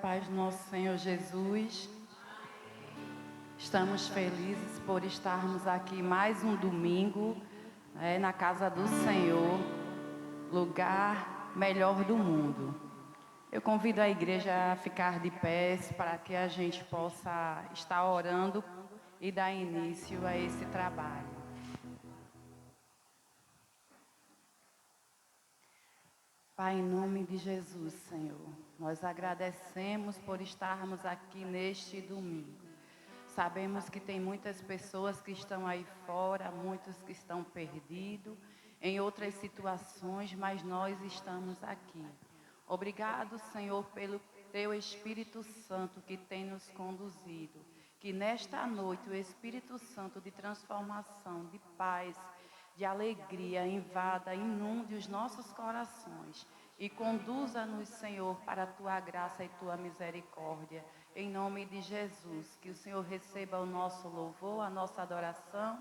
paz do nosso Senhor Jesus. Estamos felizes por estarmos aqui mais um domingo, na casa do Senhor, lugar melhor do mundo. Eu convido a igreja a ficar de pé para que a gente possa estar orando e dar início a esse trabalho. Pai, em nome de Jesus, Senhor, nós agradecemos por estarmos aqui neste domingo. Sabemos que tem muitas pessoas que estão aí fora, muitos que estão perdidos, em outras situações, mas nós estamos aqui. Obrigado, Senhor, pelo Teu Espírito Santo que tem nos conduzido. Que nesta noite o Espírito Santo de transformação, de paz, de alegria, invada, inunde os nossos corações e conduza-nos, Senhor, para a Tua graça e Tua misericórdia. Em nome de Jesus, que o Senhor receba o nosso louvor, a nossa adoração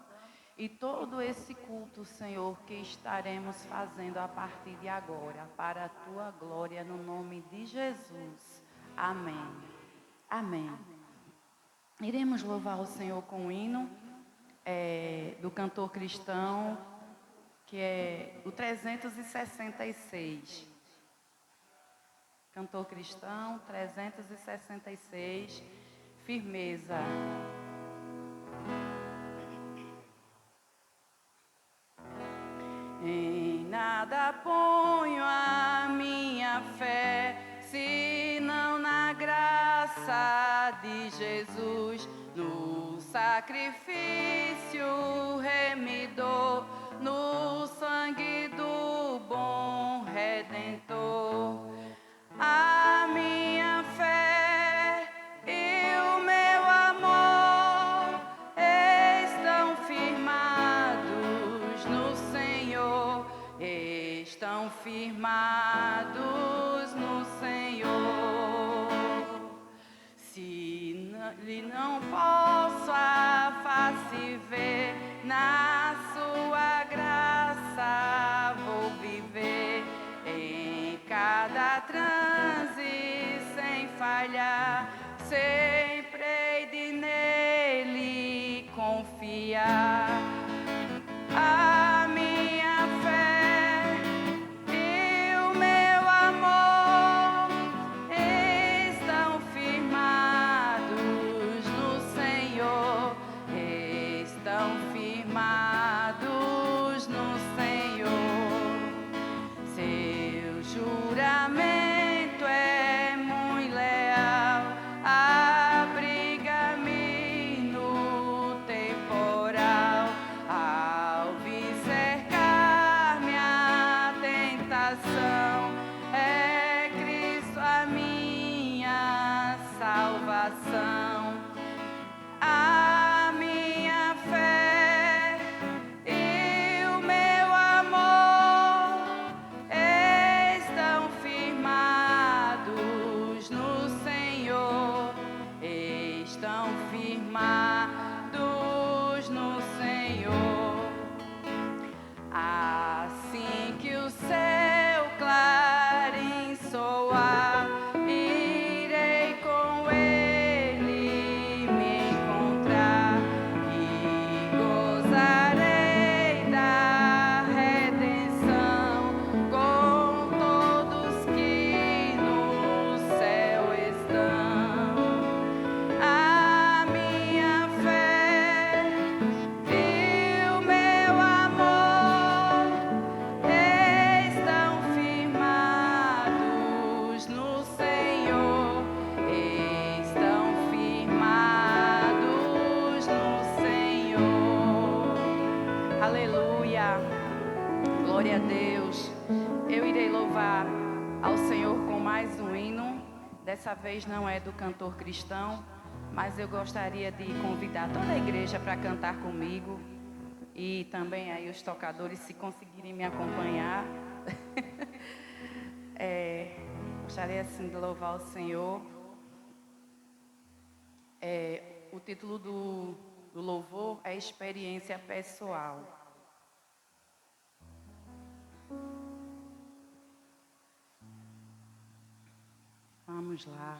e todo esse culto, Senhor, que estaremos fazendo a partir de agora, para a Tua glória, no nome de Jesus. Amém. Amém. Iremos louvar o Senhor com o hino do cantor cristão, que é o 366. Cantor cristão, 366, firmeza. Em nada ponho a minha fé, senão na graça de Jesus, no sacrifício remidor, no sangue do bom Redentor. A minha fé e o meu amor estão firmados no Senhor, estão firmados no Senhor. Se lhe não posso a face ver, na sua graça vou viver, em cada transe sem falhar, sempre hei de nele confiar. A minha fé e o meu amor estão firmados no Senhor, estão firmados no Senhor. Seu juramento é muito leal, abriga-me no temporal. Ao vir cercar-me a tentação, é Cristo a minha salvação. A minha fé e o meu amor estão firmados no Senhor, estão firmados no Senhor. Assim que o céu clarim soar, irei com ele me encontrar e gozarei da redenção com todos que no céu estão. A minha fé e o meu amor estão firmados no Senhor, estão firmados no Senhor. Aleluia, glória a Deus. Eu irei louvar ao Senhor com mais um hino. Dessa vez não é do cantor cristão, mas eu gostaria de convidar toda a igreja para cantar comigo. E também aí os tocadores, se conseguirem me acompanhar. Gostaria assim de louvar o Senhor. O título do louvor é Experiência Pessoal. Vamos lá.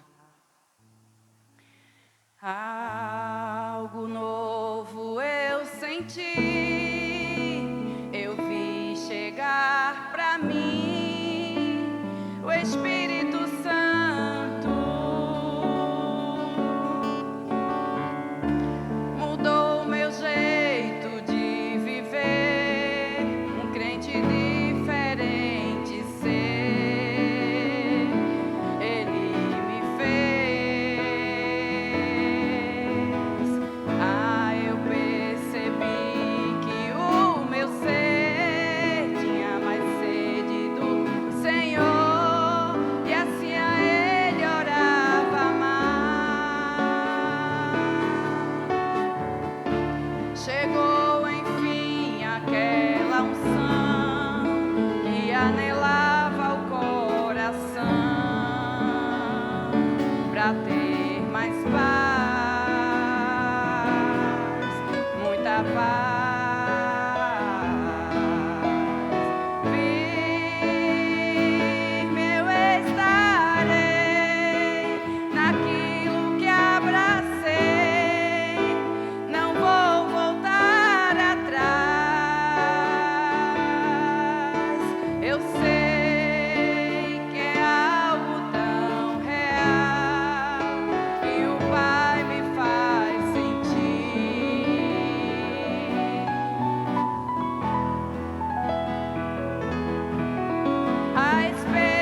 Algo novo eu senti, eu vi chegar pra mim o Espírito Santo. Mudou meu jeito de viver, um crente diferente ser. Ele me fez. Eu percebi que o meu ser tinha mais sede do Senhor, e assim a Ele orava mais. Chegou enfim aquela unção que anelava o coração pra ter mais paz, muita paz. Firme eu estarei naquilo que abracei, não vou voltar atrás. Eu sei que é algo tão real e o Pai me faz sentir. A experiência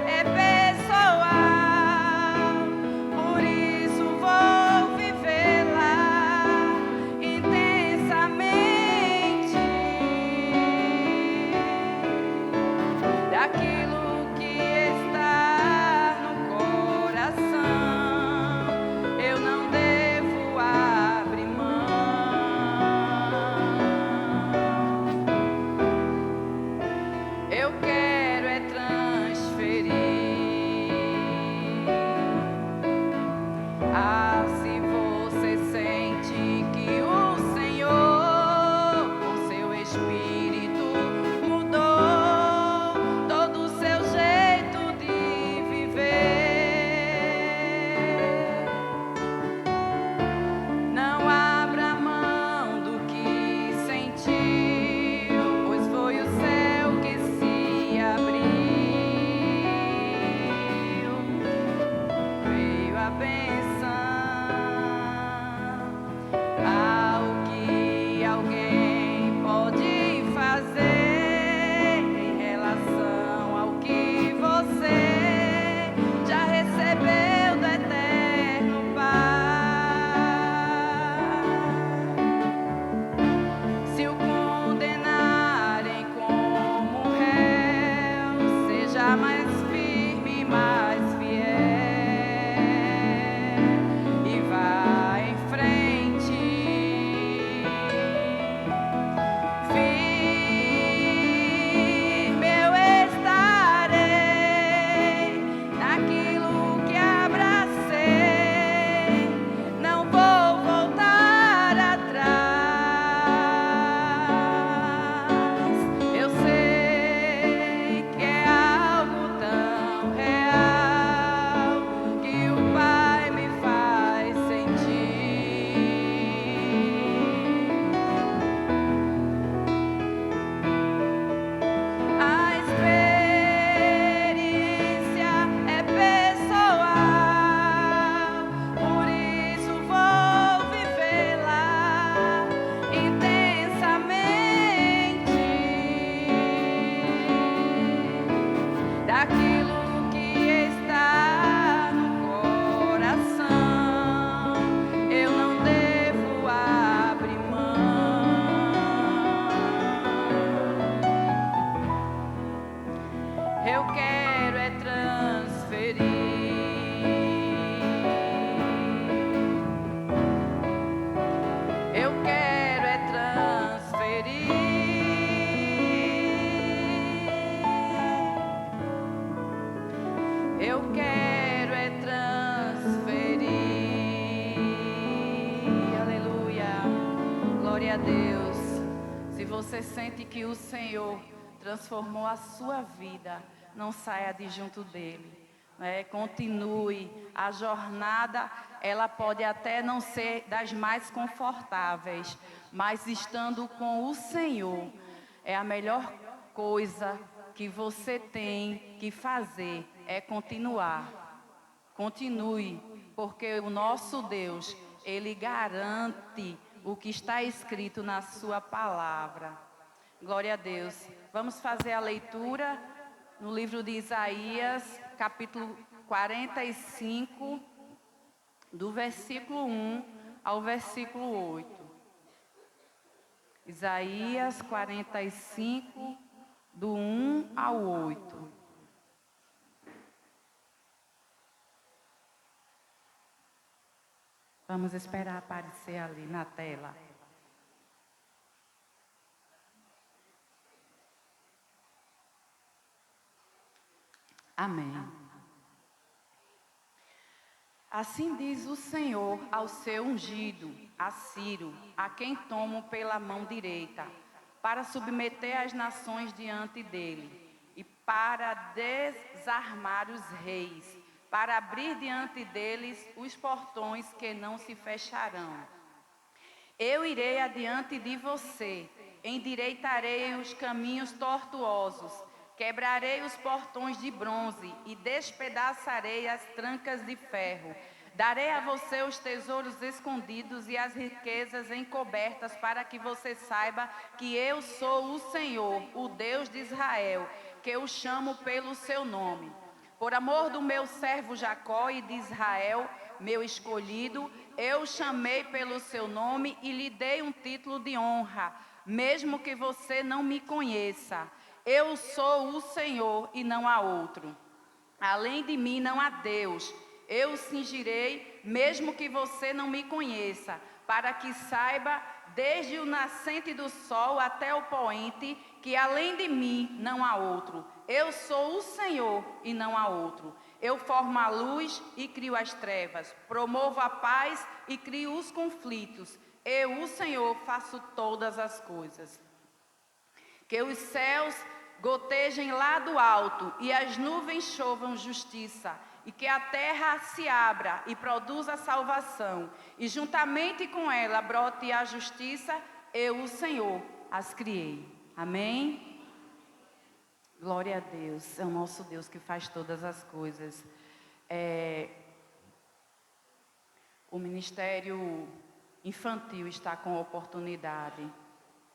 é pessoal, por isso vou vivê-la intensamente. Daquilo que está no coração, eu não devo abrir mão. Eu quero é transferir. Se você sente que o Senhor, com seu Espírito, mudou todo o seu jeito de viver, não abra mão do que sentiu, pois foi o céu que se abriu, veio a bênção. Ao que alguém pode fazer em relação ao que você já recebeu do eterno Pai. Se o condenarem como réu, seja mais firme, mais fiel e vá em frente. Firme eu estarei naquilo que abracei, não vou voltar atrás. Eu sei que é algo tão real que o Pai me faz sentir. A experiência é pessoal, por isso vou vivê-la intensamente. Daquilo que está no coração, eu não devo abrir mão. Eu quero é transferir. Eu quero é transferir. Eu quero é transferir. Aleluia. Glória a Deus. Se você sente que o Senhor transformou a sua vida, não saia de junto dele. né? Continue. A jornada, ela pode até não ser das mais confortáveis, mas estando com o Senhor, é a melhor coisa que você tem que fazer, é continuar. Continue, porque o nosso Deus, Ele garante o que está escrito na sua palavra. Glória a Deus. Vamos fazer a leitura no livro de Isaías, capítulo 45, do versículo 1 ao versículo 8. Isaías 45, do 1 ao 8. Vamos esperar aparecer ali na tela. Amém. Assim diz o Senhor ao seu ungido, a Ciro, a quem tomo pela mão direita, para submeter as nações diante dele, e para desarmar os reis, para abrir diante deles os portões que não se fecharão. Eu irei adiante de você, endireitarei os caminhos tortuosos, quebrarei os portões de bronze e despedaçarei as trancas de ferro. Darei a você os tesouros escondidos e as riquezas encobertas, para que você saiba que eu sou o Senhor, o Deus de Israel, que o chamo pelo seu nome. Por amor do meu servo Jacó e de Israel, meu escolhido, eu o chamei pelo seu nome e lhe dei um título de honra, mesmo que você não me conheça. Eu sou o Senhor e não há outro. Além de mim não há Deus. Eu o cingirei, mesmo que você não me conheça, para que saiba, desde o nascente do sol até o poente, que além de mim não há outro. Eu sou o Senhor e não há outro. Eu formo a luz e crio as trevas, promovo a paz e crio os conflitos. Eu, o Senhor, faço todas as coisas. Que os céus gotejem lá do alto e as nuvens chovam justiça, e que a terra se abra e produza salvação, e juntamente com ela brote a justiça. Eu, o Senhor, as criei. Amém? Glória a Deus, é o nosso Deus que faz todas as coisas. O Ministério Infantil está com oportunidade.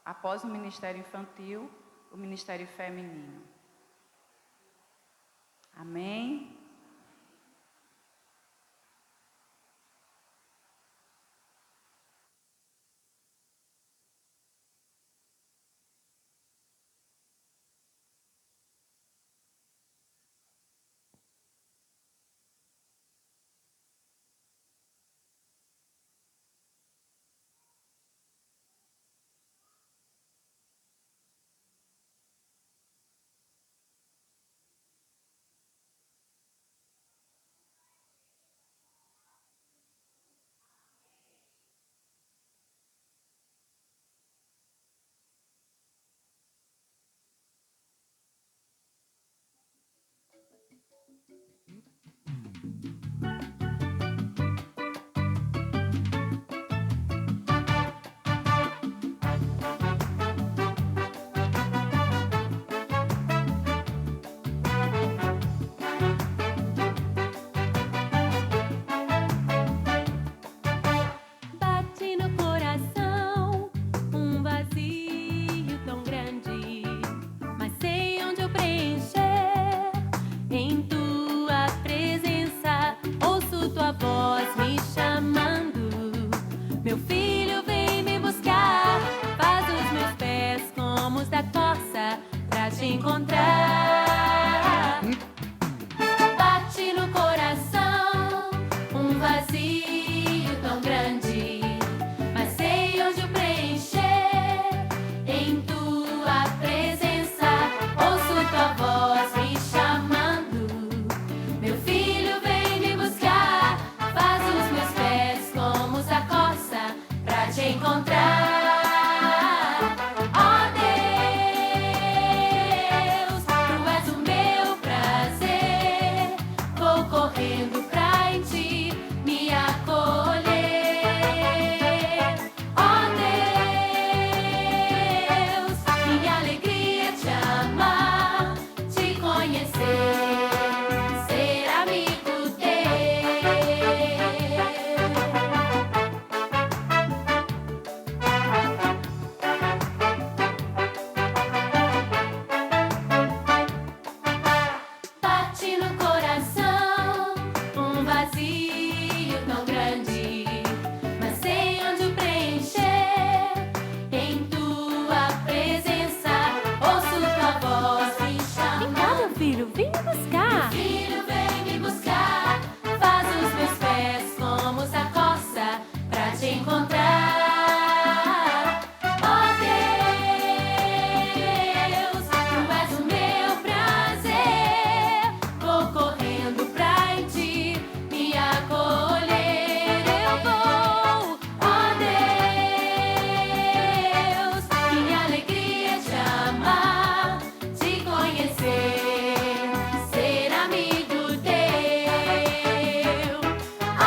Após o Ministério Infantil, o Ministério Feminino. Amém? Vou correndo pra em ti me acolher. Ó Deus, minha alegria é te amar, te conhecer, ser amigo teu. Bate no coração um vazio tão grande, mas sei onde preencher. Em tua presença ouço tua voz me Vem cá, chamar. meu filho, vem me buscar. Filho, vem me buscar, faz os meus pés como sacoça pra te encontrar. Ó Deus, tu és o meu prazer, vou correndo pra em ti me acolher. Eu vou, ó Deus, minha alegria é te amar, te conhecer, ser amigo teu. Ó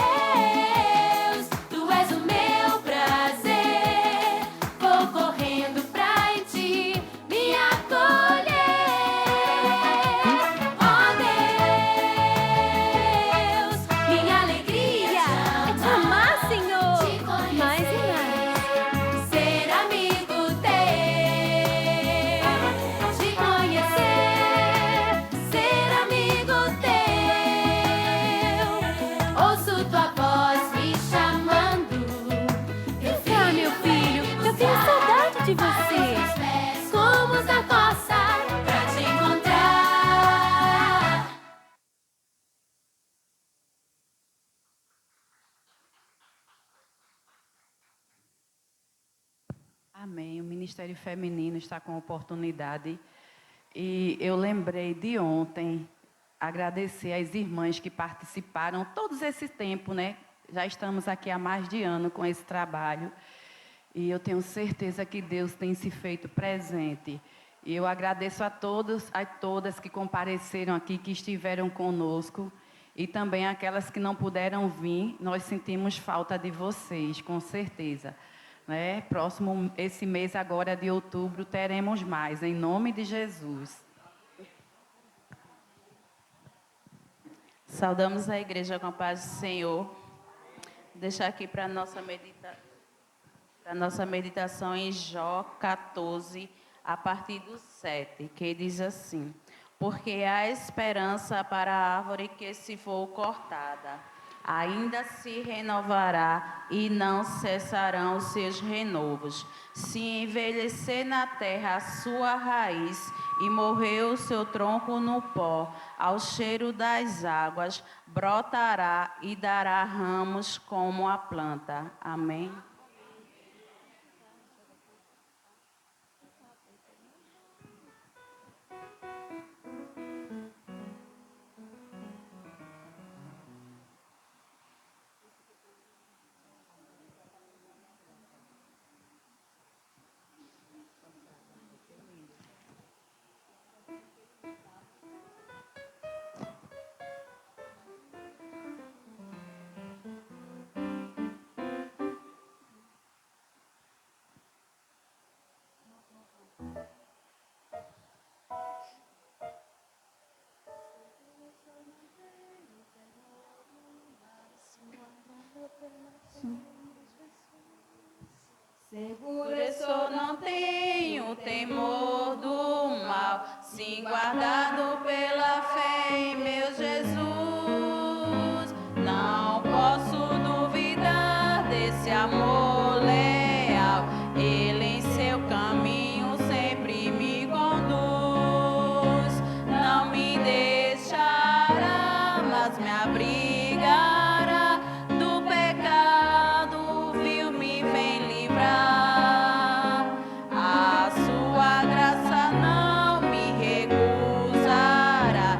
Deus, tu és o meu prazer, vou correndo pra em ti me acolher. Ó Deus, minha alegria É te amar, Senhor. te conhecer, Mais e mais. ser amigo teu, te conhecer, ser amigo teu. Ouço tua voz me chamando. Vem cá, meu filho, eu tenho saudade de você. Como da coça pra te encontrar. Amém. O Ministério Feminino está com oportunidade. E eu lembrei de ontem agradecer às irmãs que participaram todo esse tempo, né? Já estamos aqui há mais de ano com esse trabalho. E eu tenho certeza que Deus tem se feito presente. E eu agradeço a todos, a todas que compareceram aqui, que estiveram conosco. E também aquelas que não puderam vir, nós sentimos falta de vocês, com certeza. Né? Próximo, esse mês agora de outubro, teremos mais, em nome de Jesus. Saudamos a igreja com a paz do Senhor. Deixar aqui para a nossa meditação em Jó 14, a partir do 7, que diz assim: porque há esperança para a árvore que se for cortada, ainda se renovará e não cessarão os seus renovos. Se envelhecer na terra a sua raiz e morrer o seu tronco no pó, ao cheiro das águas, brotará e dará ramos como a planta. Amém. Por isso não tenho temor do mal, sim guardado pela fé em meu Jesus. Não posso duvidar desse amor leal, Ele em seu caminho sempre me conduz. Não me deixará, mas me abrigará do pecado, vil me vem livrar. A sua graça não me recusará,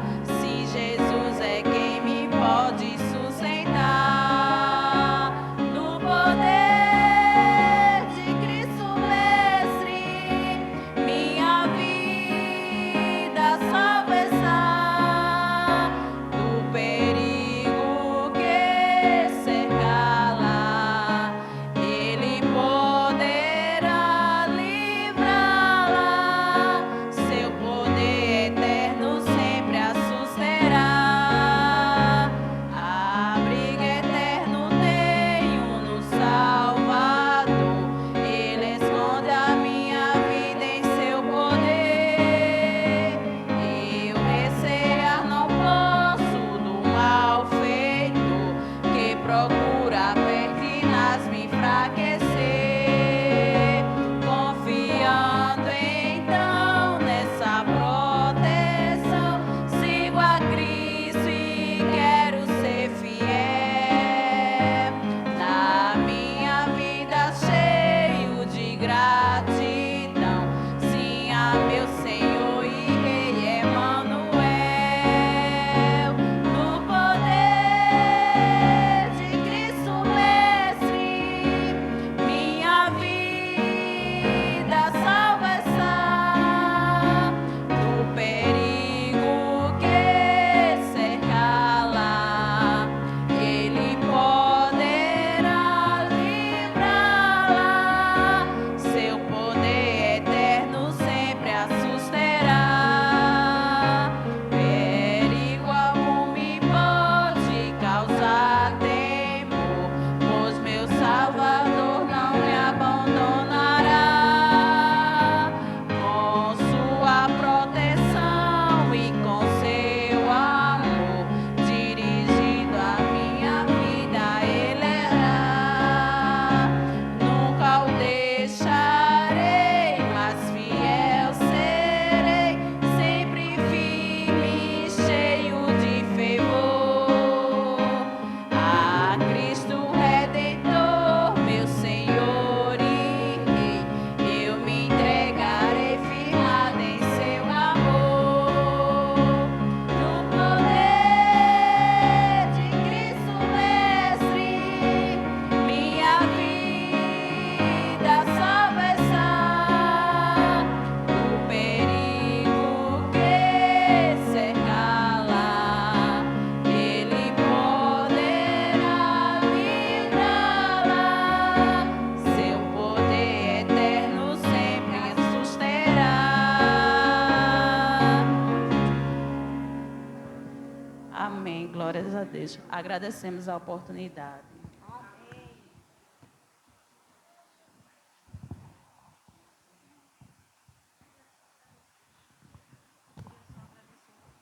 Amém. Glórias a Deus. Agradecemos a oportunidade.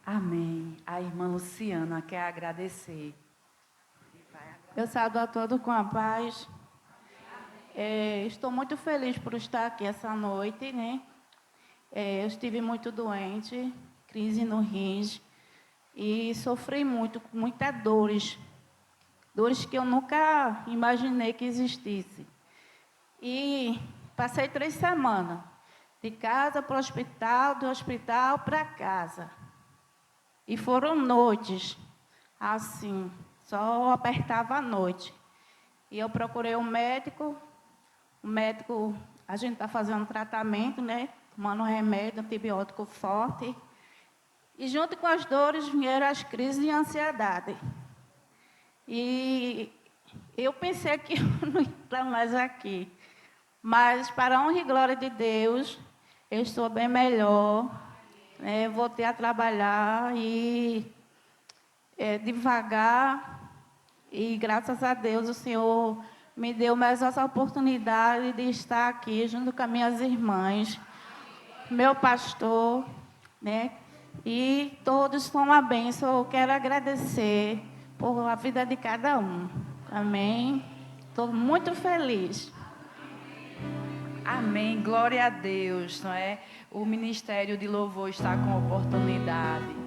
Amém. A irmã Luciana quer agradecer. Eu saúdo a todos com a paz. Estou muito feliz por estar aqui essa noite, né? Eu estive muito doente, crise no rins, e sofri muito, com muitas dores. Dores que eu nunca imaginei que existissem. E passei 3 semanas, de casa para o hospital, do hospital para casa. E foram noites, assim, só apertava à noite. E eu procurei um médico, a gente está fazendo tratamento, né? Tomando remédio, antibiótico forte. E junto com as dores vieram as crises de ansiedade. E eu pensei que eu não ia estar mais aqui. Mas, para a honra e glória de Deus, eu estou bem melhor. Voltei a trabalhar e devagar. E, graças a Deus, o Senhor me deu mais essa oportunidade de estar aqui junto com as minhas irmãs, meu pastor, né? E todos são uma bênção. Eu quero agradecer por a vida de cada um. Amém? Estou muito feliz. Amém. Glória a Deus, não é? O Ministério de Louvor está com oportunidade.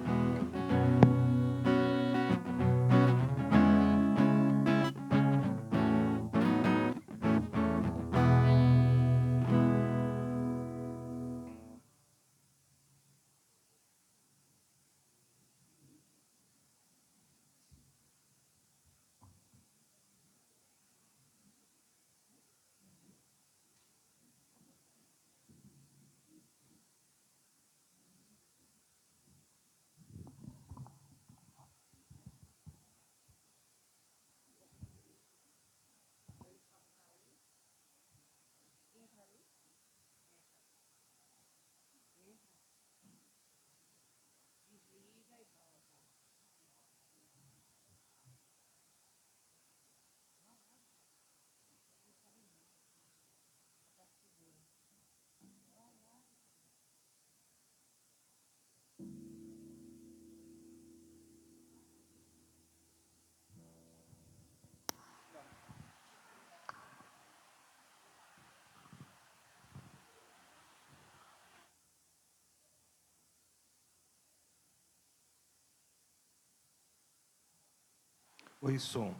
Oi, som.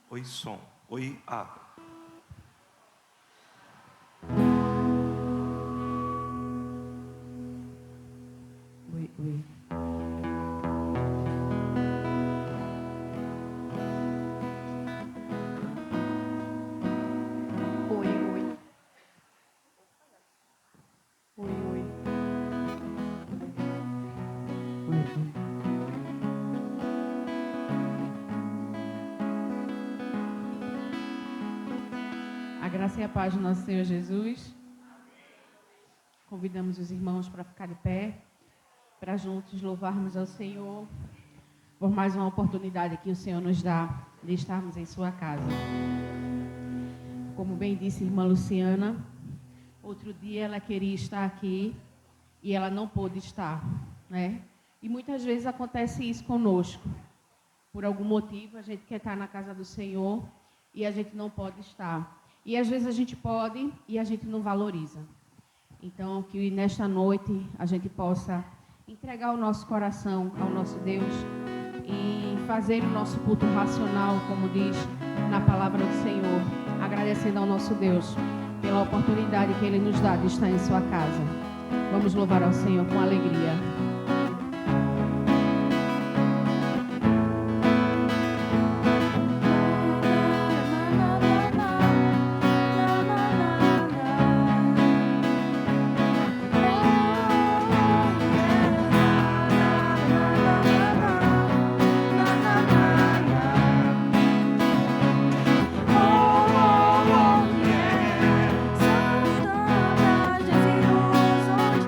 Oi, som. Oi, A. Oi, oi. Oi, oi. Oi, oi. Oi, oi. A graça e a paz do nosso Senhor Jesus. Convidamos os irmãos para ficar de pé, para juntos louvarmos ao Senhor por mais uma oportunidade que o Senhor nos dá de estarmos em sua casa. Como bem disse a irmã Luciana, outro dia ela queria estar aqui e ela não pôde estar, né? E muitas vezes acontece isso conosco. Por algum motivo a gente quer estar na casa do Senhor e a gente não pode estar. E às vezes a gente pode e a gente não valoriza. Então, que nesta noite a gente possa entregar o nosso coração ao nosso Deus e fazer o nosso culto racional, como diz na palavra do Senhor, agradecendo ao nosso Deus pela oportunidade que Ele nos dá de estar em sua casa. Vamos louvar ao Senhor com alegria. São os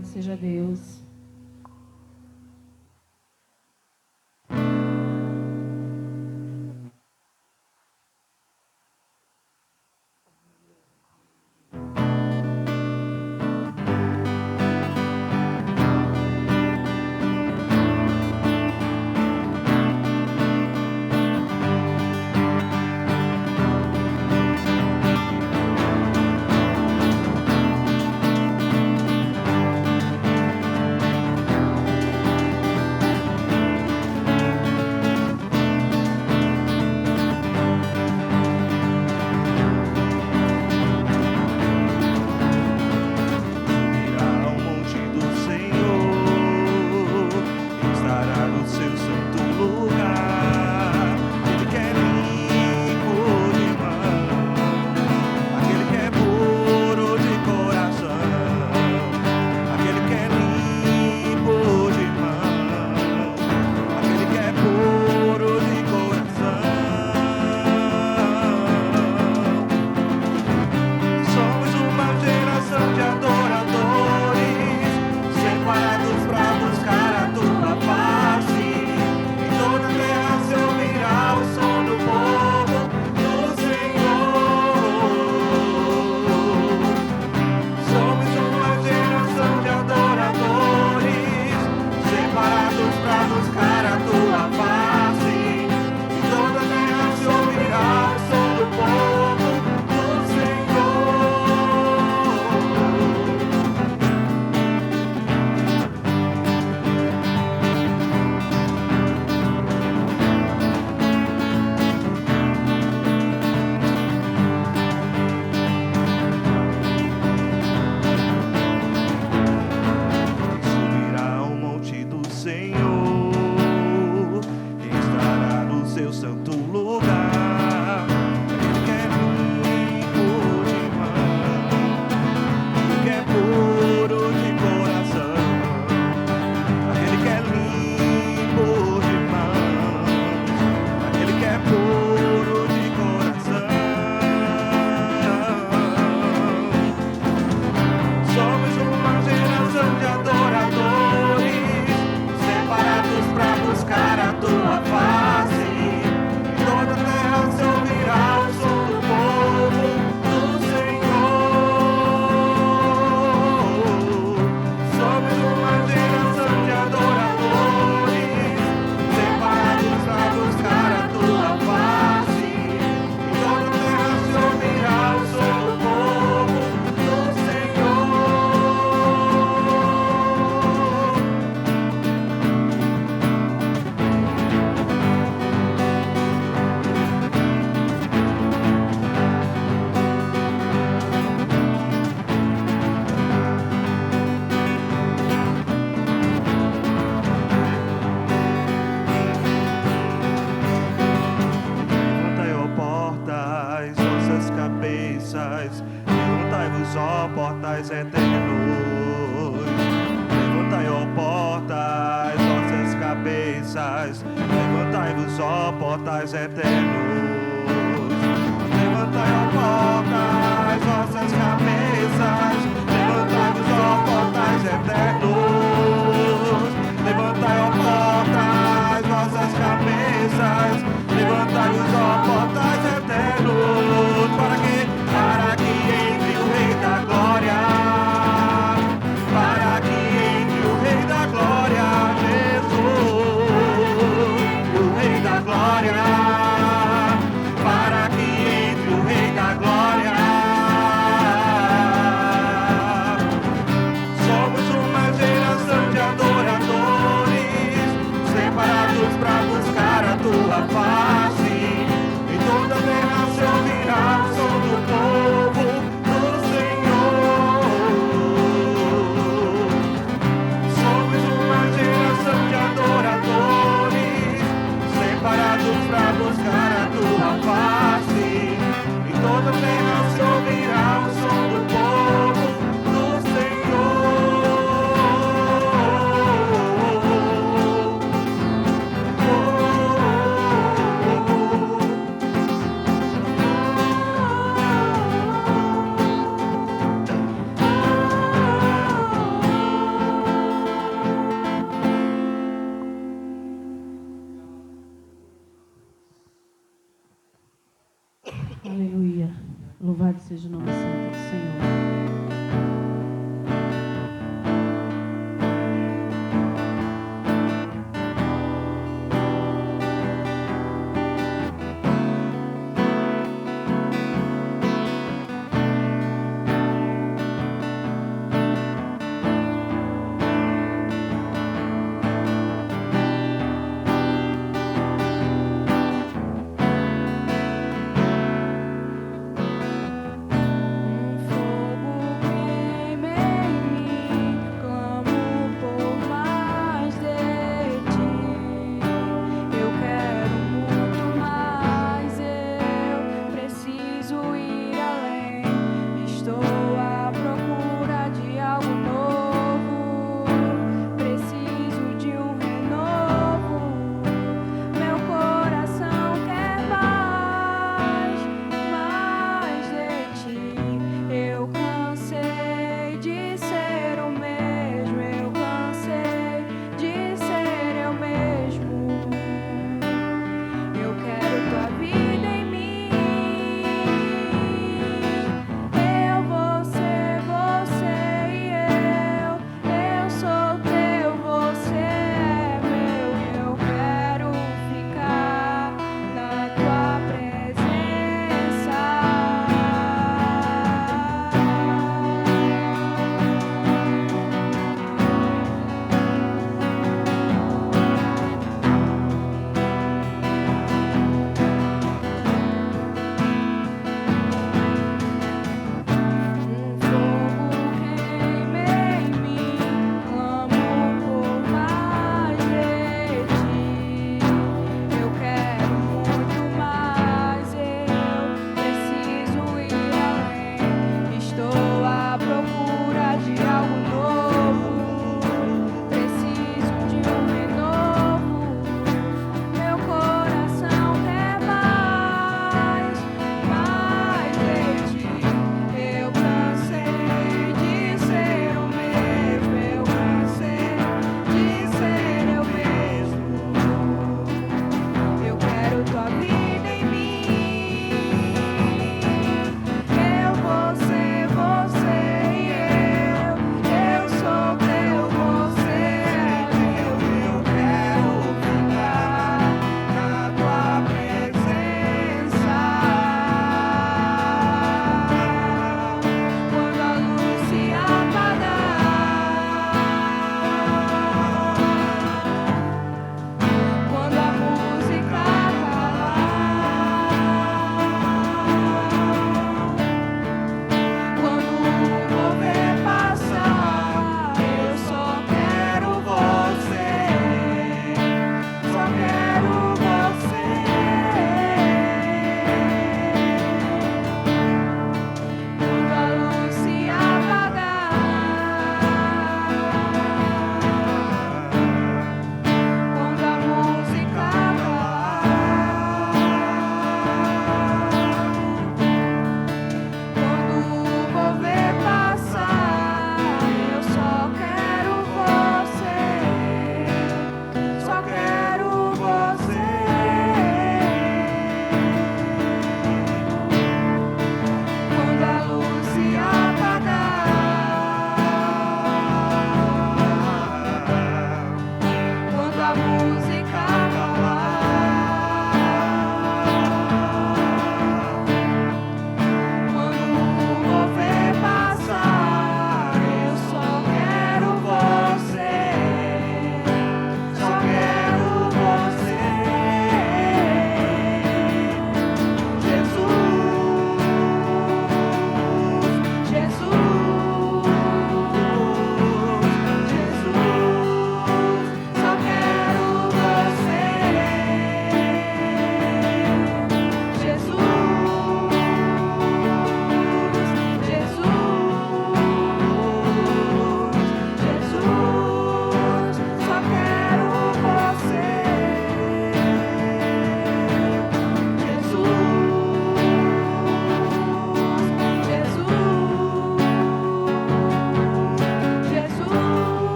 Louvado seja Deus. Levantai-vos, ó portais eternos. Levantai, ó portas, vossas cabeças. Levantai-vos, ó portais eternos. Levantai, ó portas, vossas cabeças. Levantai-vos, ó portais eternos. Levantai, ó portas, vossas cabeças. Levantai-vos, ó portais eternos. Para que entre o Rei da Glória. Para que entre o Rei da Glória, Jesus, o Rei da Glória. Para que entre o Rei da Glória.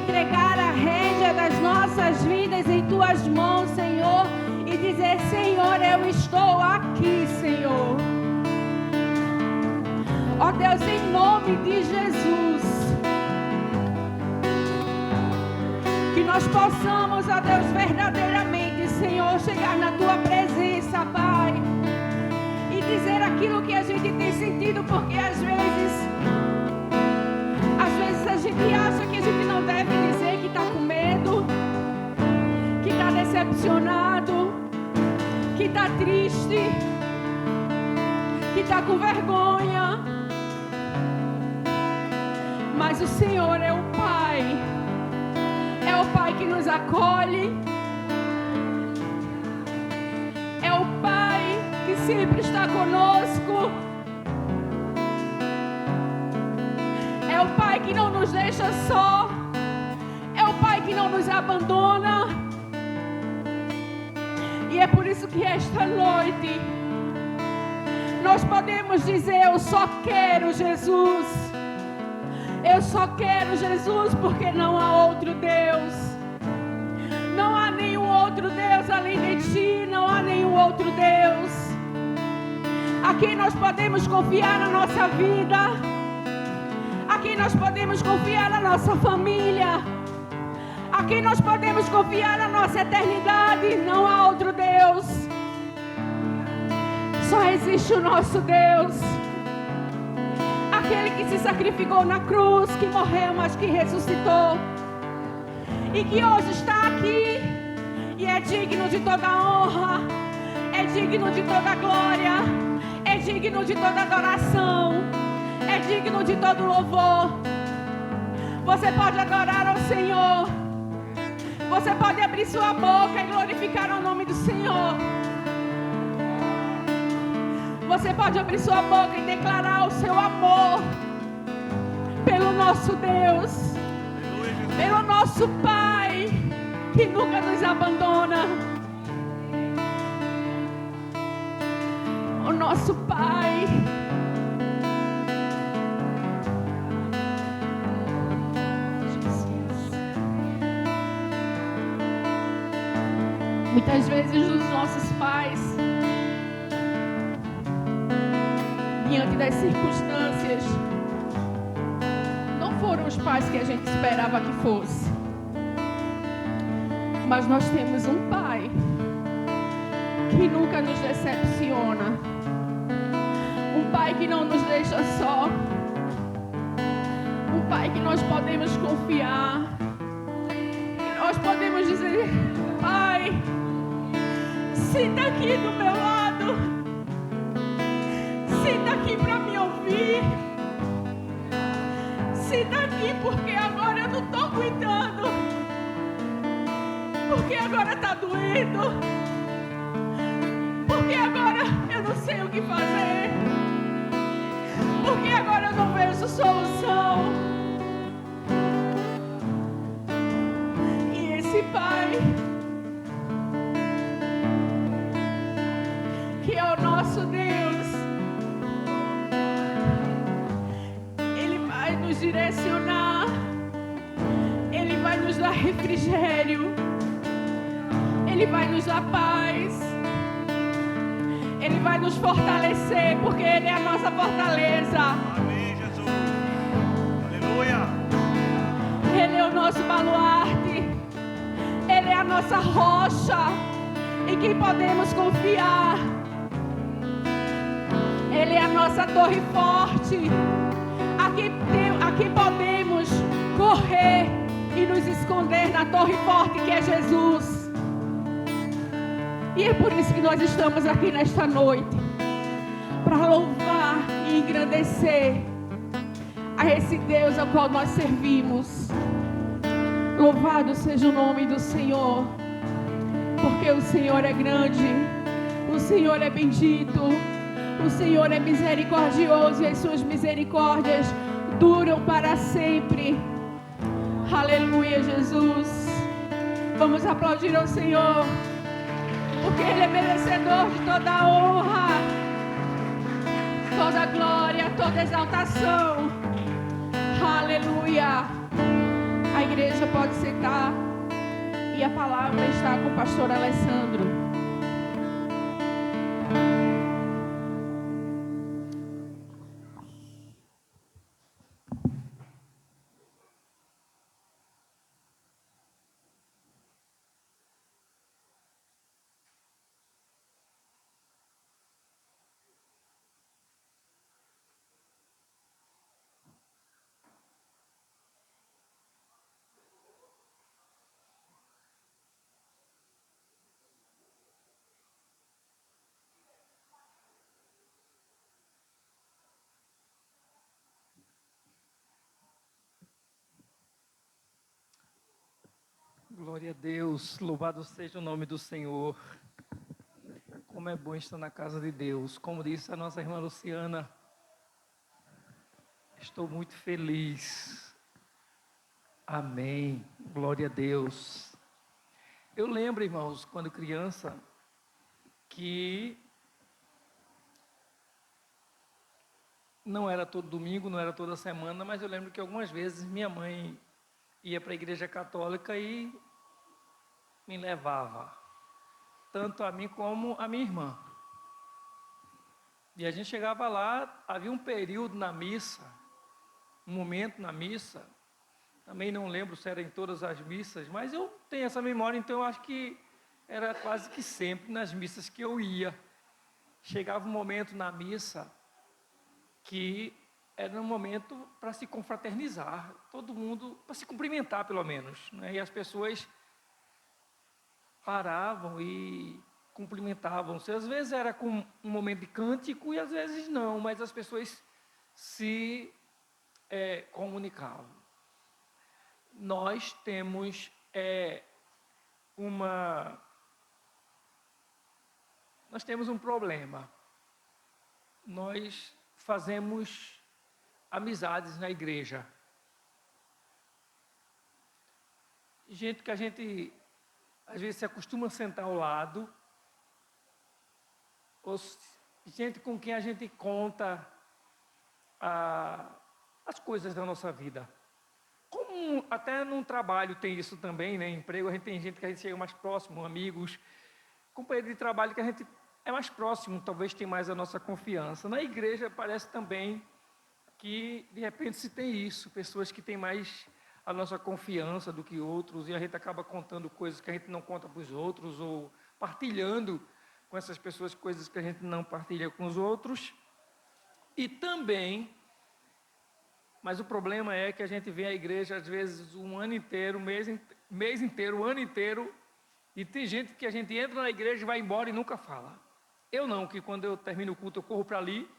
entregar a rédea das nossas vidas em Tuas mãos, Senhor, e dizer: Senhor, eu estou aqui, Senhor. Ó Deus, em nome de Jesus, que nós possamos, ó Deus, verdadeiramente, Senhor, chegar na Tua presença, Pai, e dizer aquilo que a gente tem sentido, porque às vezes a gente acha que a gente não deve dizer, que está com medo, que está decepcionado, que está triste, que está com vergonha. Mas o Senhor é o Pai que nos acolhe, é o Pai que sempre está conosco, é o Pai que não nos deixa só, é o Pai que não nos abandona. E é por isso que esta noite nós podemos dizer: eu só quero Jesus. Eu só quero Jesus, porque não há outro Deus. Não há nenhum outro Deus além de Ti, não há nenhum outro Deus a quem nós podemos confiar na nossa vida, a quem nós podemos confiar na nossa família, a quem nós podemos confiar na nossa eternidade. Não há outro Deus. Só existe o nosso Deus, aquele que se sacrificou na cruz, que morreu, mas que ressuscitou, e que hoje está aqui, e é digno de toda honra, é digno de toda glória, é digno de toda adoração, é digno de todo louvor. Você pode adorar ao Senhor, você pode abrir sua boca e glorificar o nome do Senhor. Você pode abrir sua boca e declarar o seu amor pelo nosso Deus, pelo nosso Pai, que nunca nos abandona. O nosso Pai. Jesus. Muitas vezes os nossos pais, diante das circunstâncias, não foram os pais que a gente esperava que fosse. Mas nós temos um Pai que nunca nos decepciona, um Pai que não nos deixa só, um Pai que nós podemos confiar, que nós podemos dizer: Pai, senta aqui do meu lado, senta aqui para me ouvir, senta aqui porque agora eu não estou aguentando, porque agora está doendo, porque agora eu não sei o que fazer, porque agora eu não vejo solução. E esse Pai, que é o nosso Deus, Ele vai nos direcionar, Ele vai nos dar refrigério, Ele vai nos dar paz, Ele vai nos fortalecer, porque Ele é a nossa fortaleza. Amém, Jesus. Aleluia. Ele é o nosso baluarte, Ele é a nossa rocha em quem podemos confiar. Ele é a nossa torre forte, aqui podemos correr e nos esconder na torre forte que é Jesus. E é por isso que nós estamos aqui nesta noite, para louvar e engrandecer a esse Deus ao qual nós servimos. Louvado seja o nome do Senhor, porque o Senhor é grande, o Senhor é bendito, o Senhor é misericordioso e as suas misericórdias duram para sempre. Aleluia, Jesus. Vamos aplaudir ao Senhor, porque Ele é merecedor de toda a honra, toda a glória, toda a exaltação. Aleluia. A igreja igreja pode sentar e a palavra está com o pastor Alessandro. Glória a Deus, louvado seja o nome do Senhor. Como é bom estar na casa de Deus. Como disse a nossa irmã Luciana, estou muito feliz. Amém. Glória a Deus. Eu lembro, irmãos, quando criança, que não era todo domingo, não era toda semana, mas eu lembro que algumas vezes minha mãe ia para a igreja católica e me levava, tanto a mim como a minha irmã. E a gente chegava lá, havia um período na missa, um momento na missa, também não lembro se era em todas as missas, mas eu tenho essa memória, então eu acho que era quase que sempre nas missas que eu ia. Chegava um momento na missa que era um momento para se confraternizar, todo mundo, para se cumprimentar pelo menos, né? E as pessoas paravam e cumprimentavam-se. Às vezes era com um momento de cântico e às vezes não, mas as pessoas se comunicavam. Nós temos um problema. Nós fazemos amizades na igreja. Gente que a gente às vezes se acostuma a sentar ao lado, ou gente com quem a gente conta as coisas da nossa vida. Como até num trabalho tem isso também, né? Em emprego a gente tem gente que a gente chega mais próximo, amigos, companheiro de trabalho que a gente é mais próximo, talvez tem mais a nossa confiança. Na igreja parece também que de repente se tem isso, pessoas que têm mais a nossa confiança do que outros, e a gente acaba contando coisas que a gente não conta para os outros, ou partilhando com essas pessoas coisas que a gente não partilha com os outros. E também, mas o problema é que a gente vem à igreja às vezes um ano inteiro, mês inteiro, o ano inteiro, e tem gente que a gente entra na igreja, vai embora e nunca fala. Eu não, que quando eu termino o culto eu corro para ali,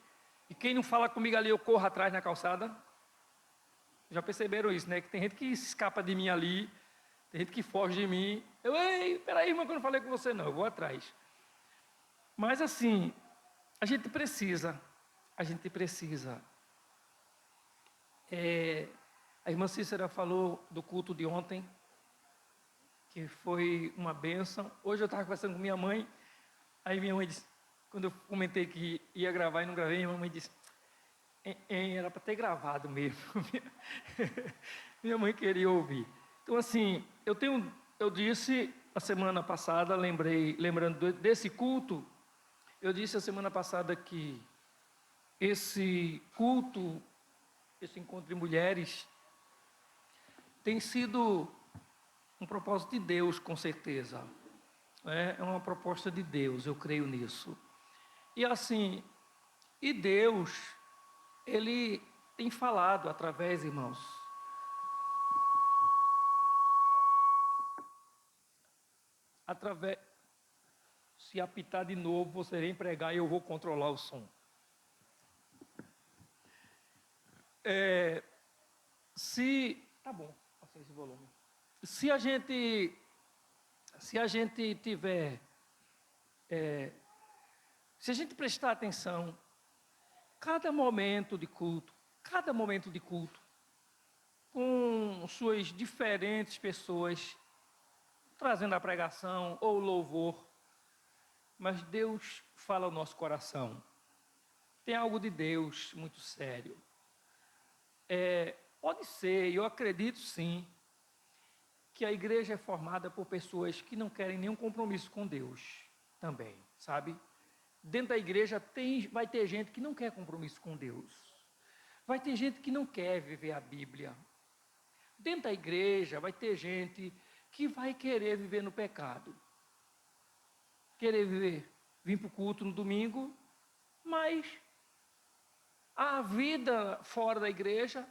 e quem não fala comigo ali eu corro atrás na calçada. Já perceberam isso, né? Que tem gente que escapa de mim ali, tem gente que foge de mim. Ei, peraí, irmão, que eu não falei com você não, eu vou atrás. Mas assim, a gente precisa. A irmã Cícera falou do culto de ontem, que foi uma bênção. Hoje eu estava conversando com minha mãe, aí minha mãe disse, quando eu comentei que ia gravar e não gravei, minha mãe disse, era para ter gravado mesmo. Minha mãe queria ouvir. Então assim, eu disse a semana passada, lembrando desse culto, eu disse a semana passada que esse culto, esse encontro de mulheres, tem sido um propósito de Deus, com certeza. É uma proposta de Deus, eu creio nisso. E assim, Deus, Ele tem falado através, irmãos. Se apitar de novo, você vem pregar e eu vou controlar o som. Tá bom, passei esse volume. Se a gente tiver, se a gente prestar atenção, cada momento de culto, com suas diferentes pessoas, trazendo a pregação ou o louvor, mas Deus fala ao nosso coração. Tem algo de Deus muito sério. Pode ser, eu acredito sim, que a igreja é formada por pessoas que não querem nenhum compromisso com Deus também, sabe? Dentro da igreja vai ter gente que não quer compromisso com Deus. Vai ter gente que não quer viver a Bíblia. Dentro da igreja vai ter gente que vai querer viver no pecado. Querer vir para o culto no domingo, mas a vida fora da igreja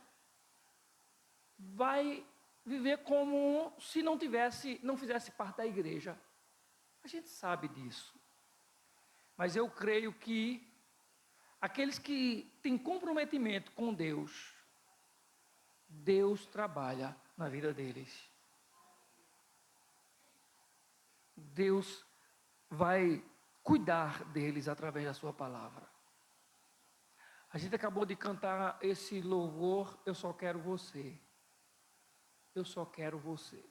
vai viver como se não fizesse parte da igreja. A gente sabe disso. Mas eu creio que aqueles que têm comprometimento com Deus, Deus trabalha na vida deles. Deus vai cuidar deles através da sua palavra. A gente acabou de cantar esse louvor, Eu Só Quero Você. Eu só quero você.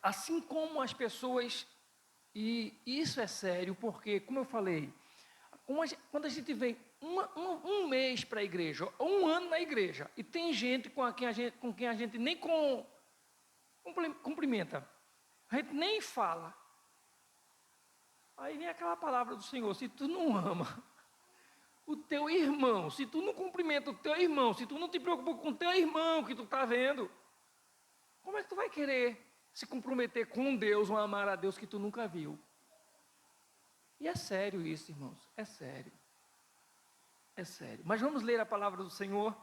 Assim como as pessoas, e isso é sério, porque, como eu falei, quando a gente vem um mês para a igreja, ou um ano na igreja, e tem gente com quem a gente nem cumprimenta, a gente nem fala, aí vem aquela palavra do Senhor: se tu não ama o teu irmão, se tu não cumprimenta o teu irmão, se tu não te preocupa com o teu irmão que tu está vendo, como é que tu vai querer se comprometer com Deus ou amar a Deus que tu nunca viu? E é sério isso, irmãos, é sério. É sério. Mas vamos ler a palavra do Senhor.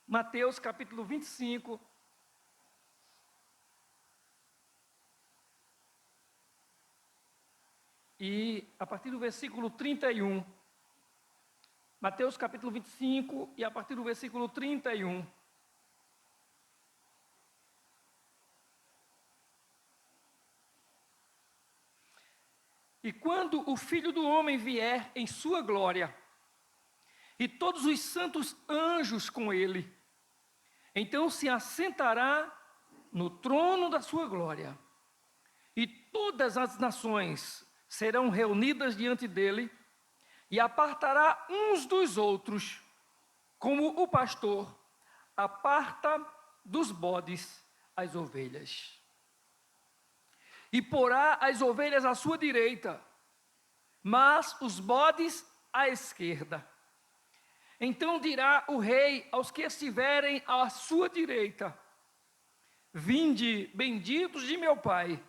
Mateus capítulo 25. E a partir do versículo 31. Mateus capítulo 25 e a partir do versículo 31. E quando o Filho do Homem vier em sua glória, e todos os santos anjos com ele, então se assentará no trono da sua glória, e todas as nações serão reunidas diante dele, e apartará uns dos outros, como o pastor aparta dos bodes as ovelhas. E porá as ovelhas à sua direita, mas os bodes à esquerda. Então dirá o rei aos que estiverem à sua direita: vinde, benditos de meu Pai,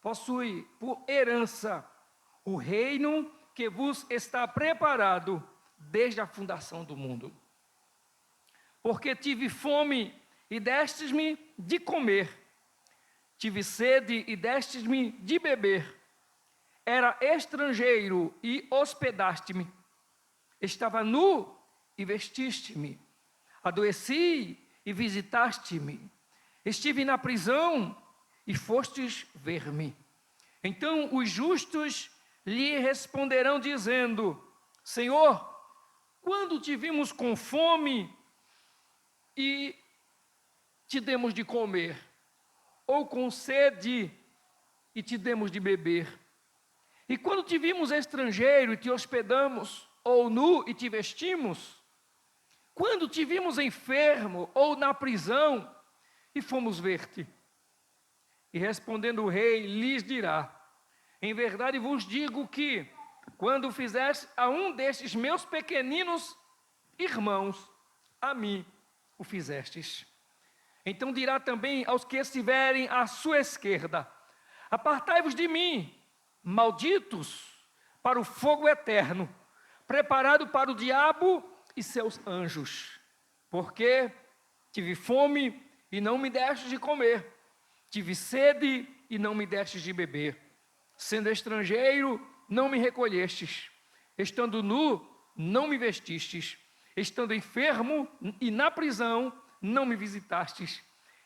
possui por herança o reino que vos está preparado desde a fundação do mundo. Porque tive fome e destes-me de comer, tive sede e destes-me de beber, era estrangeiro e hospedaste-me, estava nu e vestiste-me, adoeci e visitaste-me, estive na prisão e fostes ver-me. Então os justos lhe responderão dizendo: Senhor, quando te vimos com fome e te demos de comer, ou com sede e te demos de beber? E quando te vimos estrangeiro e te hospedamos, ou nu e te vestimos? Quando te vimos enfermo ou na prisão e fomos ver-te? E respondendo o rei, lhes dirá: em verdade vos digo que, quando fizeste a um destes meus pequeninos irmãos, a mim o fizestes. Então dirá também aos que estiverem à sua esquerda: apartai-vos de mim, malditos, para o fogo eterno, preparado para o diabo e seus anjos. Porque tive fome e não me destes de comer, tive sede e não me destes de beber, sendo estrangeiro, não me recolhestes, estando nu, não me vestistes, estando enfermo e na prisão, não me visitastes.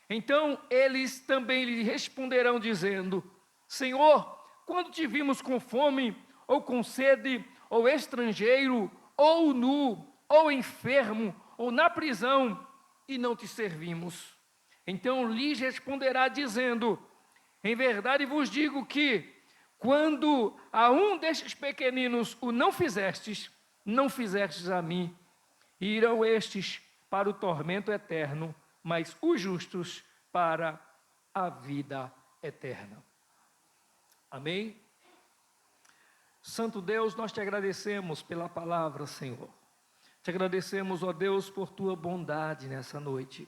Então eles também lhe responderão dizendo: Senhor, quando te vimos com fome, ou com sede, ou estrangeiro, ou nu, ou enfermo, ou na prisão, e não te servimos? Então lhes responderá dizendo: em verdade vos digo que, quando a um destes pequeninos o não fizestes, não fizestes a mim. E irão estes para o tormento eterno, mas os justos para a vida eterna. Amém? Santo Deus, nós te agradecemos pela palavra, Senhor. Te agradecemos, ó Deus, por tua bondade nessa noite.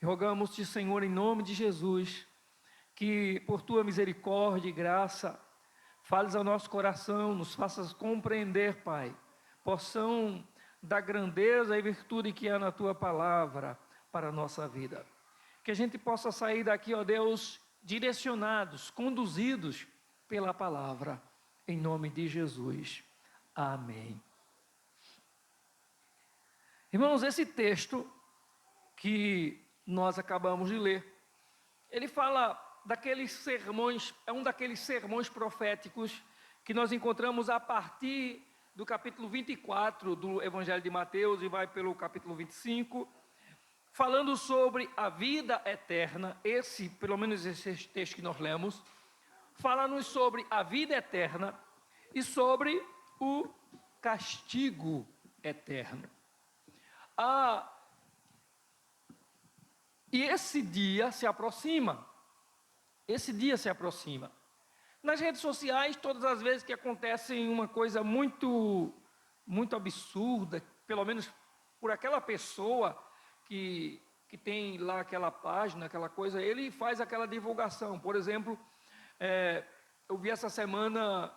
E rogamos-te, Senhor, em nome de Jesus, que por tua misericórdia e graça, fales ao nosso coração, nos faças compreender, Pai, porção da grandeza e virtude que há na tua palavra para a nossa vida. Que a gente possa sair daqui, ó Deus, direcionados, conduzidos pela palavra, em nome de Jesus. Amém. Irmãos, esse texto que nós acabamos de ler, ele fala daqueles sermões, é um daqueles sermões proféticos que nós encontramos a partir do capítulo 24 do Evangelho de Mateus e vai pelo capítulo 25, falando sobre a vida eterna. Pelo menos esse texto que nós lemos, fala-nos sobre a vida eterna e sobre o castigo eterno. E esse dia se aproxima. Esse dia se aproxima. Nas redes sociais, todas as vezes que acontece uma coisa muito absurda, pelo menos por aquela pessoa que tem lá aquela página, aquela coisa, ele faz aquela divulgação. Por exemplo, eu vi essa semana,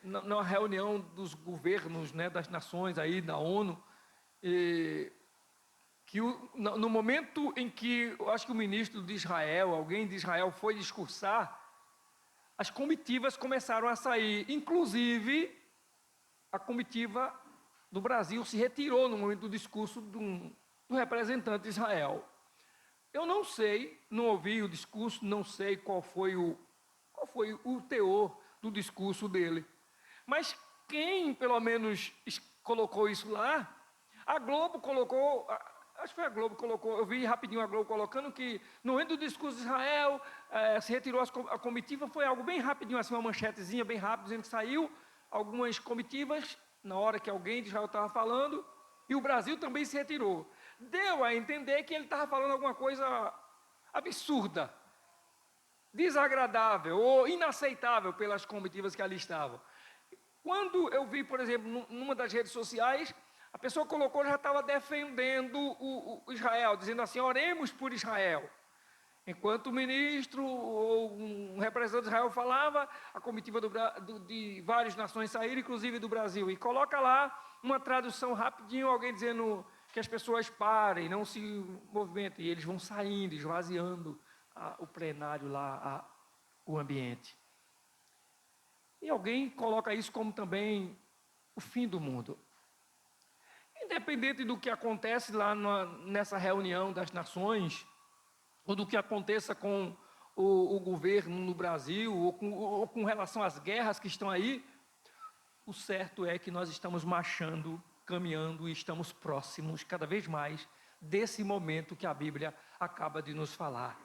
na reunião dos governos, né, das nações aí, da ONU, que no momento em que, eu acho que o ministro de Israel, alguém de Israel foi discursar, as comitivas começaram a sair, inclusive a comitiva do Brasil se retirou no momento do discurso do representante de Israel. Eu não sei, não ouvi o discurso, não sei qual foi o teor do discurso dele, mas quem pelo menos colocou isso lá, a Globo colocou, acho que foi a Globo que colocou, eu vi rapidinho a Globo colocando que no momento do discurso de Israel, se retirou a comitiva, foi algo bem rapidinho, assim, uma manchetezinha bem rápida, dizendo que saiu algumas comitivas, na hora que alguém de Israel estava falando, e o Brasil também se retirou. Deu a entender que ele estava falando alguma coisa absurda, desagradável ou inaceitável pelas comitivas que ali estavam. Quando eu vi, por exemplo, numa das redes sociais, a pessoa colocou, já estava defendendo o Israel, dizendo assim, oremos por Israel. Enquanto o ministro ou um representante de Israel falava, a comitiva de várias nações saíram, inclusive do Brasil. E coloca lá uma tradução rapidinho, alguém dizendo que as pessoas parem, não se movimentem. E eles vão saindo, esvaziando o plenário lá, o ambiente. E alguém coloca isso como também o fim do mundo. Independente do que acontece lá nessa reunião das nações, ou do que aconteça com o governo no Brasil, ou com relação às guerras que estão aí, o certo é que nós estamos marchando, caminhando e estamos próximos cada vez mais desse momento que a Bíblia acaba de nos falar.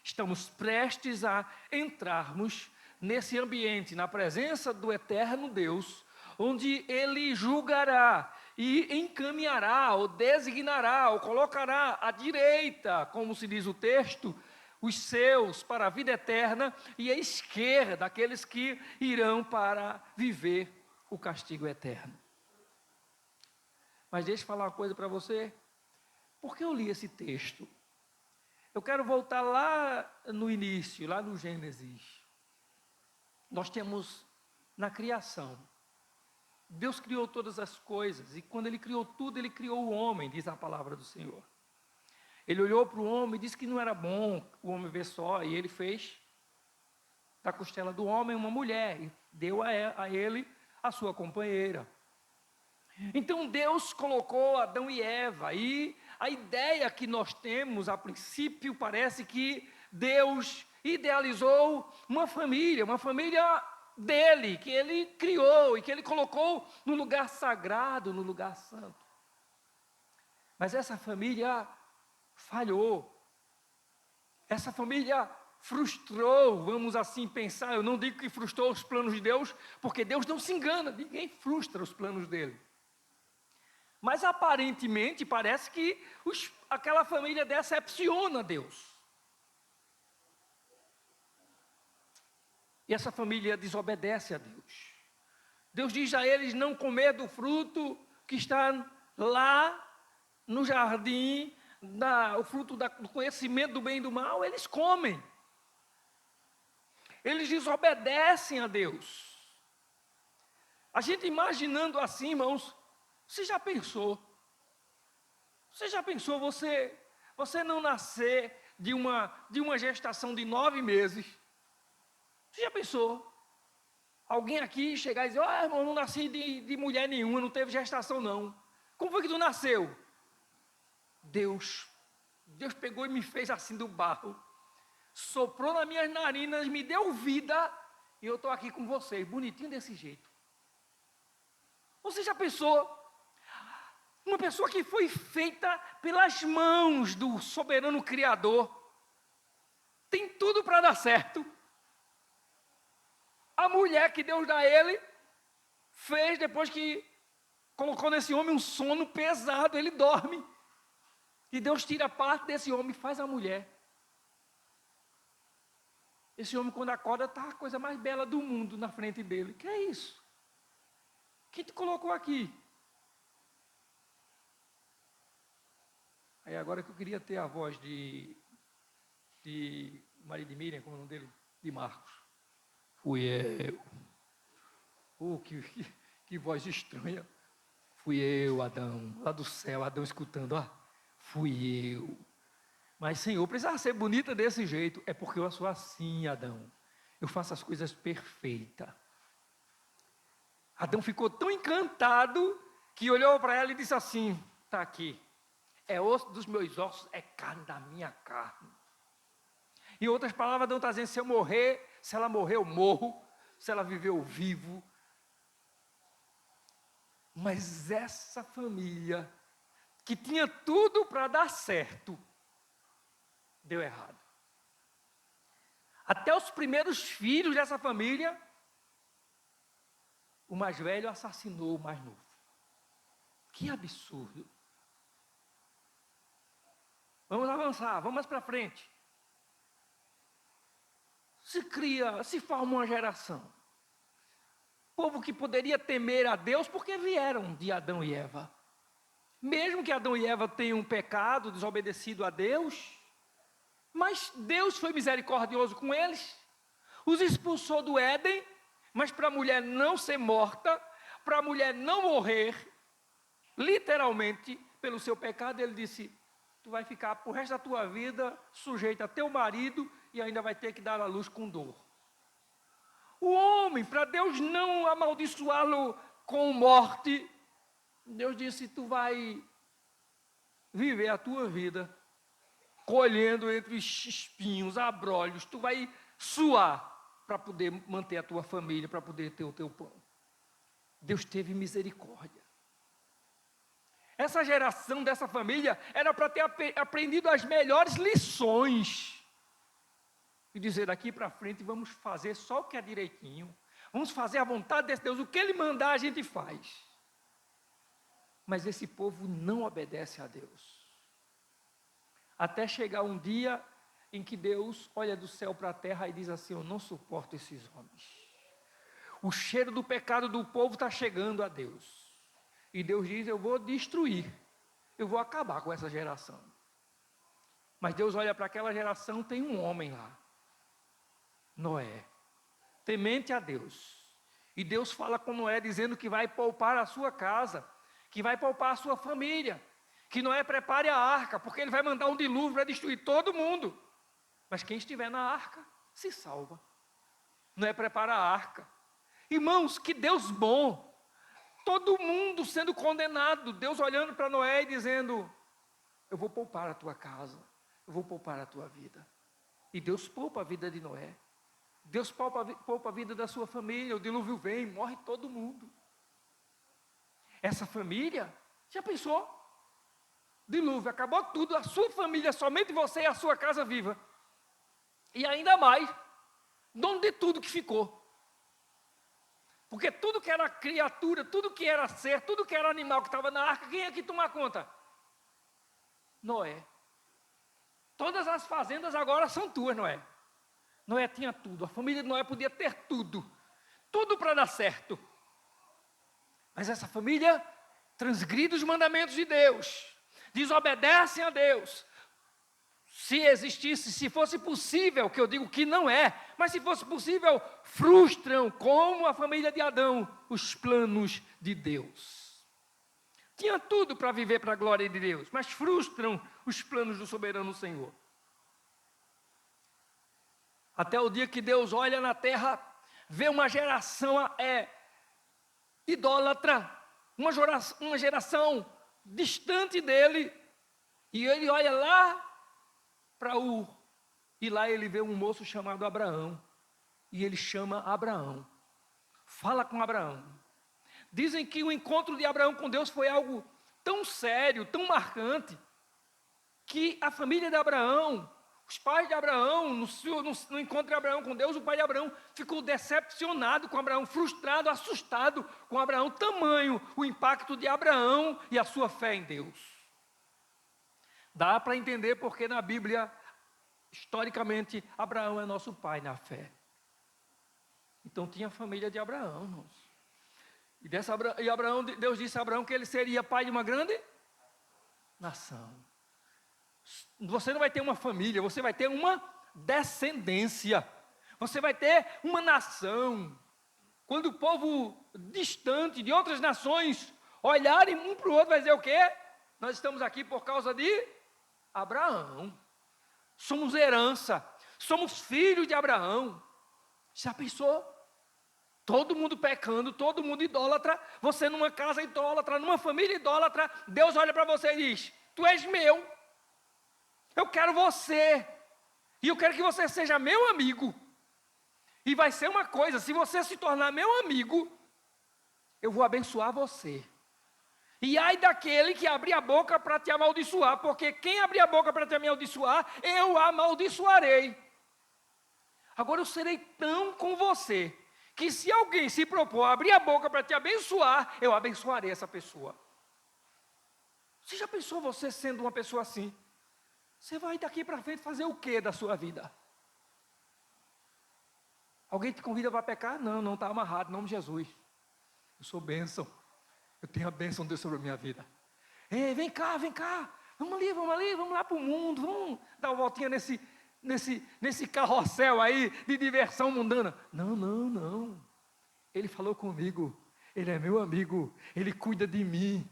Estamos prestes a entrarmos nesse ambiente, na presença do eterno Deus, onde Ele julgará e encaminhará, ou designará, ou colocará à direita, como se diz o texto, os seus para a vida eterna, e à esquerda, aqueles que irão para viver o castigo eterno. Mas deixa eu falar uma coisa para você. Por que eu li esse texto? Eu quero voltar lá no início, lá no Gênesis. Nós temos na criação. Deus criou todas as coisas, e quando Ele criou tudo, Ele criou o homem, diz a palavra do Senhor. Ele olhou para o homem e disse que não era bom o homem ver só, e Ele fez da costela do homem uma mulher, e deu a ele a sua companheira. Então Deus colocou Adão e Eva, e a ideia que nós temos, a princípio, parece que Deus idealizou uma família dele, que Ele criou e que Ele colocou no lugar sagrado, no lugar santo. Mas essa família falhou, essa família frustrou, vamos assim pensar. Eu não digo que frustrou os planos de Deus, porque Deus não se engana, ninguém frustra os planos dele. Mas aparentemente parece que aquela família decepciona Deus. E essa família desobedece a Deus. Deus diz a eles não comer do fruto que está lá no jardim, o fruto do conhecimento do bem e do mal, eles comem. Eles desobedecem a Deus. A gente imaginando assim, irmãos, você já pensou você não nascer de uma gestação de 9 meses? Você já pensou? Alguém aqui chegar e dizer, irmão, não nasci de mulher nenhuma, não teve gestação não. Como foi que tu nasceu? Deus pegou e me fez assim do barro, soprou nas minhas narinas, me deu vida, e eu estou aqui com vocês, bonitinho desse jeito. Você já pensou? Uma pessoa que foi feita pelas mãos do soberano Criador, tem tudo para dar certo. A mulher que Deus dá a ele, fez depois que colocou nesse homem um sono pesado, ele dorme. E Deus tira parte desse homem e faz a mulher. Esse homem, quando acorda, está a coisa mais bela do mundo na frente dele. Que é isso? Quem te colocou aqui? Aí agora que eu queria ter a voz de marido de Miriam, como é o nome dele? De Marcos. Fui eu. Oh, que voz estranha. Fui eu, Adão, lá do céu, Adão escutando, fui eu. Mas, Senhor, precisava ser bonita desse jeito. É porque eu sou assim, Adão. Eu faço as coisas perfeitas. Adão ficou tão encantado que olhou para ela e disse assim, está aqui, é osso dos meus ossos, é carne da minha carne. Em outras palavras, Adão está dizendo, se eu morrer, se ela morrer, eu morro, se ela viver, eu vivo. Mas essa família, que tinha tudo para dar certo, deu errado. Até os primeiros filhos dessa família, o mais velho assassinou o mais novo. Que absurdo. Vamos avançar, vamos mais para frente. Se forma uma geração. Povo que poderia temer a Deus porque vieram de Adão e Eva. Mesmo que Adão e Eva tenham pecado, desobedecido a Deus, mas Deus foi misericordioso com eles, os expulsou do Éden, mas para a mulher não ser morta, para a mulher não morrer, literalmente, pelo seu pecado, ele disse, tu vai ficar pro resto da tua vida sujeita a teu marido e ainda vai ter que dar à luz com dor. O homem, para Deus não amaldiçoá-lo com morte, Deus disse, tu vai viver a tua vida colhendo entre espinhos, abrolhos, tu vai suar para poder manter a tua família, para poder ter o teu pão. Deus teve misericórdia. Essa geração dessa família era para ter aprendido as melhores lições. E dizer, daqui para frente vamos fazer só o que é direitinho. Vamos fazer a vontade desse Deus, o que Ele mandar a gente faz. Mas esse povo não obedece a Deus. Até chegar um dia em que Deus olha do céu para a terra e diz assim, eu não suporto esses homens. O cheiro do pecado do povo está chegando a Deus. E Deus diz, eu vou destruir, eu vou acabar com essa geração. Mas Deus olha para aquela geração, tem um homem lá, Noé, temente a Deus. E Deus fala com Noé, dizendo que vai poupar a sua casa, que vai poupar a sua família, que Noé prepare a arca, porque ele vai mandar um dilúvio para destruir todo mundo. Mas quem estiver na arca, se salva. Noé prepara a arca. Irmãos, que Deus bom. Todo mundo sendo condenado, Deus olhando para Noé e dizendo, eu vou poupar a tua casa, eu vou poupar a tua vida. E Deus poupa a vida de Noé. Deus poupa a vida da sua família, o dilúvio vem, morre todo mundo. Essa família, já pensou? Dilúvio, acabou tudo, a sua família, somente você e a sua casa viva. E ainda mais, dono de tudo que ficou. Porque tudo que era criatura, tudo que era ser, tudo que era animal que estava na arca, quem é que tomar conta? Noé. Todas as fazendas agora são tuas, Noé. Noé tinha tudo, a família de Noé podia ter tudo. Tudo para dar certo. Mas essa família transgride os mandamentos de Deus. Desobedecem a Deus. Se existisse, se fosse possível, que eu digo que não é, mas se fosse possível, frustram, como a família de Adão, os planos de Deus. Tinha tudo para viver para a glória de Deus, mas frustram os planos do soberano Senhor. Até o dia que Deus olha na terra, vê uma geração idólatra, uma geração distante dele, e ele olha lá para Ur, e lá ele vê um moço chamado Abraão, e ele chama Abraão, fala com Abraão. Dizem que o encontro de Abraão com Deus foi algo tão sério, tão marcante, que a família de Abraão, os pais de Abraão, no encontro de Abraão com Deus, o pai de Abraão ficou decepcionado com Abraão, frustrado, assustado com Abraão, tamanho o impacto de Abraão e a sua fé em Deus. Dá para entender porque na Bíblia, historicamente, Abraão é nosso pai na fé. Então tinha a família de Abraão, irmãos. E Abraão, Deus disse a Abraão que ele seria pai de uma grande nação. Você não vai ter uma família, você vai ter uma descendência. Você vai ter uma nação. Quando o povo distante de outras nações olharem um para o outro, vai dizer o quê? Nós estamos aqui por causa de Abraão. Somos herança. Somos filhos de Abraão. Já pensou? Todo mundo pecando, todo mundo idólatra. Você numa casa idólatra, numa família idólatra. Deus olha para você e diz: tu és meu. Eu quero você. E eu quero que você seja meu amigo. E vai ser uma coisa, se você se tornar meu amigo, eu vou abençoar você. E ai daquele que abrir a boca para te amaldiçoar, porque quem abrir a boca para te amaldiçoar, eu amaldiçoarei. Agora eu serei tão com você, que se alguém se propor a abrir a boca para te abençoar, eu abençoarei essa pessoa. Você já pensou você sendo uma pessoa assim? Você vai daqui para frente fazer o que da sua vida? Alguém te convida para pecar? Não, não está amarrado, em nome de Jesus. Eu sou bênção. Eu tenho a bênção de Deus sobre a minha vida. Ei, vem cá, vamos ali, vamos lá para o mundo, vamos dar uma voltinha nesse carrossel aí de diversão mundana. Não. Ele falou comigo, ele é meu amigo, ele cuida de mim.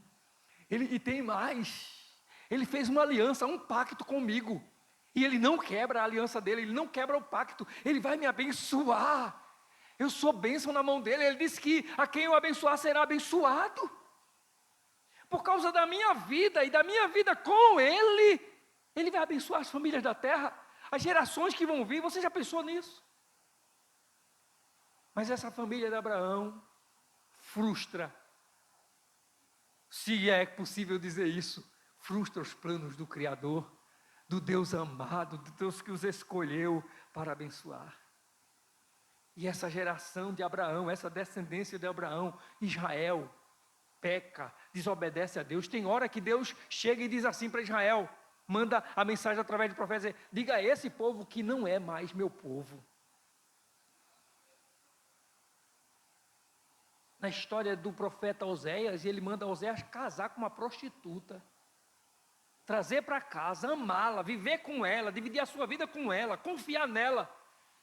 E tem mais, ele fez uma aliança, um pacto comigo. E ele não quebra a aliança dele, ele não quebra o pacto, ele vai me abençoar. Eu sou bênção na mão dele. Ele disse que a quem eu abençoar será abençoado. Por causa da minha vida e da minha vida com ele, ele vai abençoar as famílias da terra, as gerações que vão vir. Você já pensou nisso? Mas essa família de Abraão frustra, se é possível dizer isso, frustra os planos do Criador, do Deus amado, do Deus que os escolheu para abençoar. E essa geração de Abraão, essa descendência de Abraão, Israel, peca, desobedece a Deus. Tem hora que Deus chega e diz assim para Israel, manda a mensagem através do profeta, diga a esse povo que não é mais meu povo. Na história do profeta Oséias, ele manda Oséias casar com uma prostituta, trazer para casa, amá-la, viver com ela, dividir a sua vida com ela, confiar nela.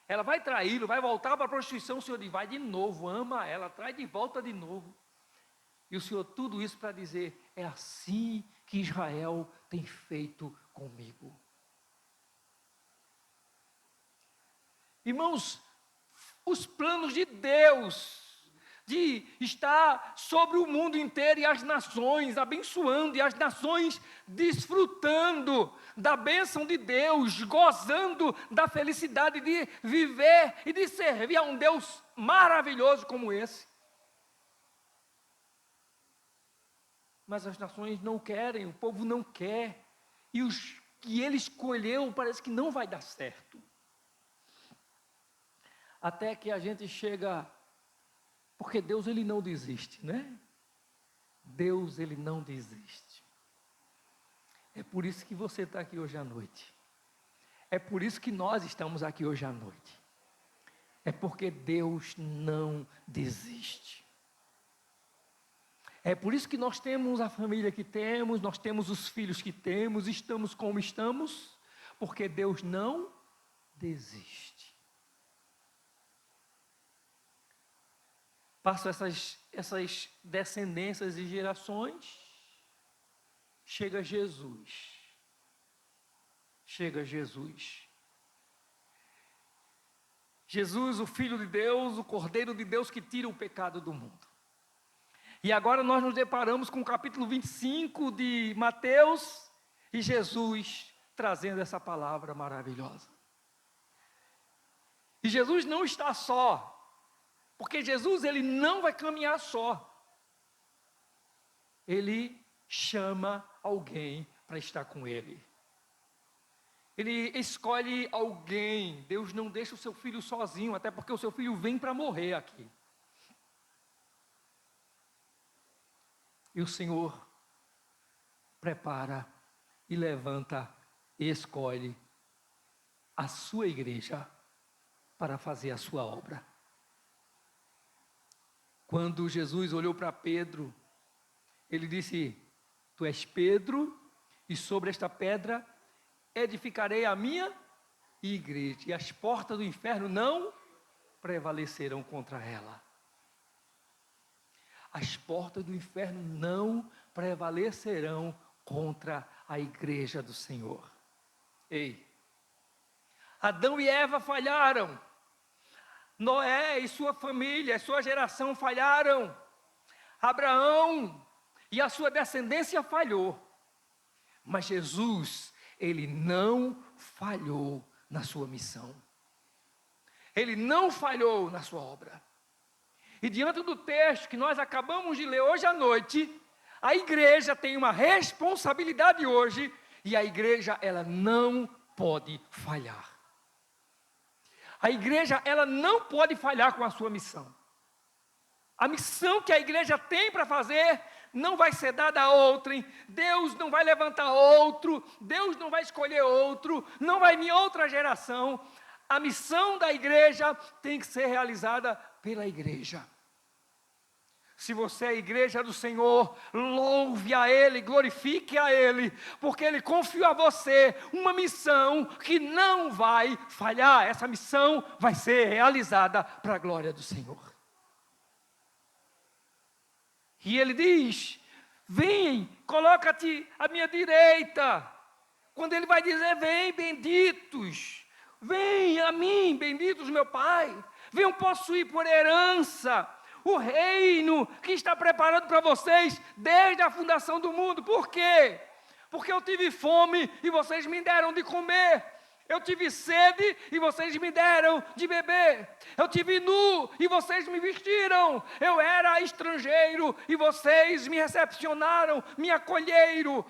Ela vai traí-lo, vai voltar para a prostituição, o Senhor diz, vai de novo, ama ela, traz de volta de novo. E o Senhor, tudo isso para dizer, é assim que Israel tem feito comigo. Irmãos, os planos de Deus, de estar sobre o mundo inteiro e as nações, abençoando, e as nações desfrutando da bênção de Deus, gozando da felicidade de viver e de servir a um Deus maravilhoso como esse. Mas as nações não querem, o povo não quer, e os que ele escolheu parece que não vai dar certo. Até que a gente chega, Porque Deus, ele não desiste, né? Deus, ele não desiste. É por isso que você está aqui hoje à noite. É por isso que nós estamos aqui hoje à noite. É porque Deus não desiste. É por isso que nós temos a família que temos, nós temos os filhos que temos, estamos como estamos, porque Deus não desiste. Passam essas descendências e gerações, chega Jesus. Chega Jesus. Jesus, o Filho de Deus, o Cordeiro de Deus que tira o pecado do mundo. E agora nós nos deparamos com o capítulo 25 de Mateus e Jesus trazendo essa palavra maravilhosa. E Jesus não está só, porque Jesus, ele não vai caminhar só. Ele chama alguém para estar com ele. Ele escolhe alguém. Deus não deixa o seu filho sozinho, até porque o seu filho vem para morrer aqui. E o Senhor prepara e levanta e escolhe a sua igreja para fazer a sua obra. Quando Jesus olhou para Pedro, ele disse: tu és Pedro, e sobre esta pedra edificarei a minha igreja, e as portas do inferno não prevalecerão contra ela. As portas do inferno não prevalecerão contra a igreja do Senhor. Ei, Adão e Eva falharam. Noé e sua família, sua geração falharam. Abraão e a sua descendência falhou. Mas Jesus, ele não falhou na sua missão. Ele não falhou na sua obra. E diante do texto que nós acabamos de ler hoje à noite, a igreja tem uma responsabilidade hoje, e a igreja, ela não pode falhar. A igreja, ela não pode falhar com a sua missão. A missão que a igreja tem para fazer não vai ser dada a outrem. Deus não vai levantar outro, Deus não vai escolher outro, não vai vir outra geração. A missão da igreja tem que ser realizada pela igreja. Se você é a igreja do Senhor, louve a Ele, glorifique a Ele, porque Ele confiou a você uma missão que não vai falhar. Essa missão vai ser realizada para a glória do Senhor. E Ele diz: vem, coloca-te à minha direita. Quando Ele vai dizer: vem, benditos, vem a mim, benditos meu Pai, venham possuir por herança o reino que está preparado para vocês desde a fundação do mundo. Por quê? Porque eu tive fome e vocês me deram de comer. Eu tive sede e vocês me deram de beber. Eu tive nu e vocês me vestiram. Eu era estrangeiro e vocês me recepcionaram, me acolheram.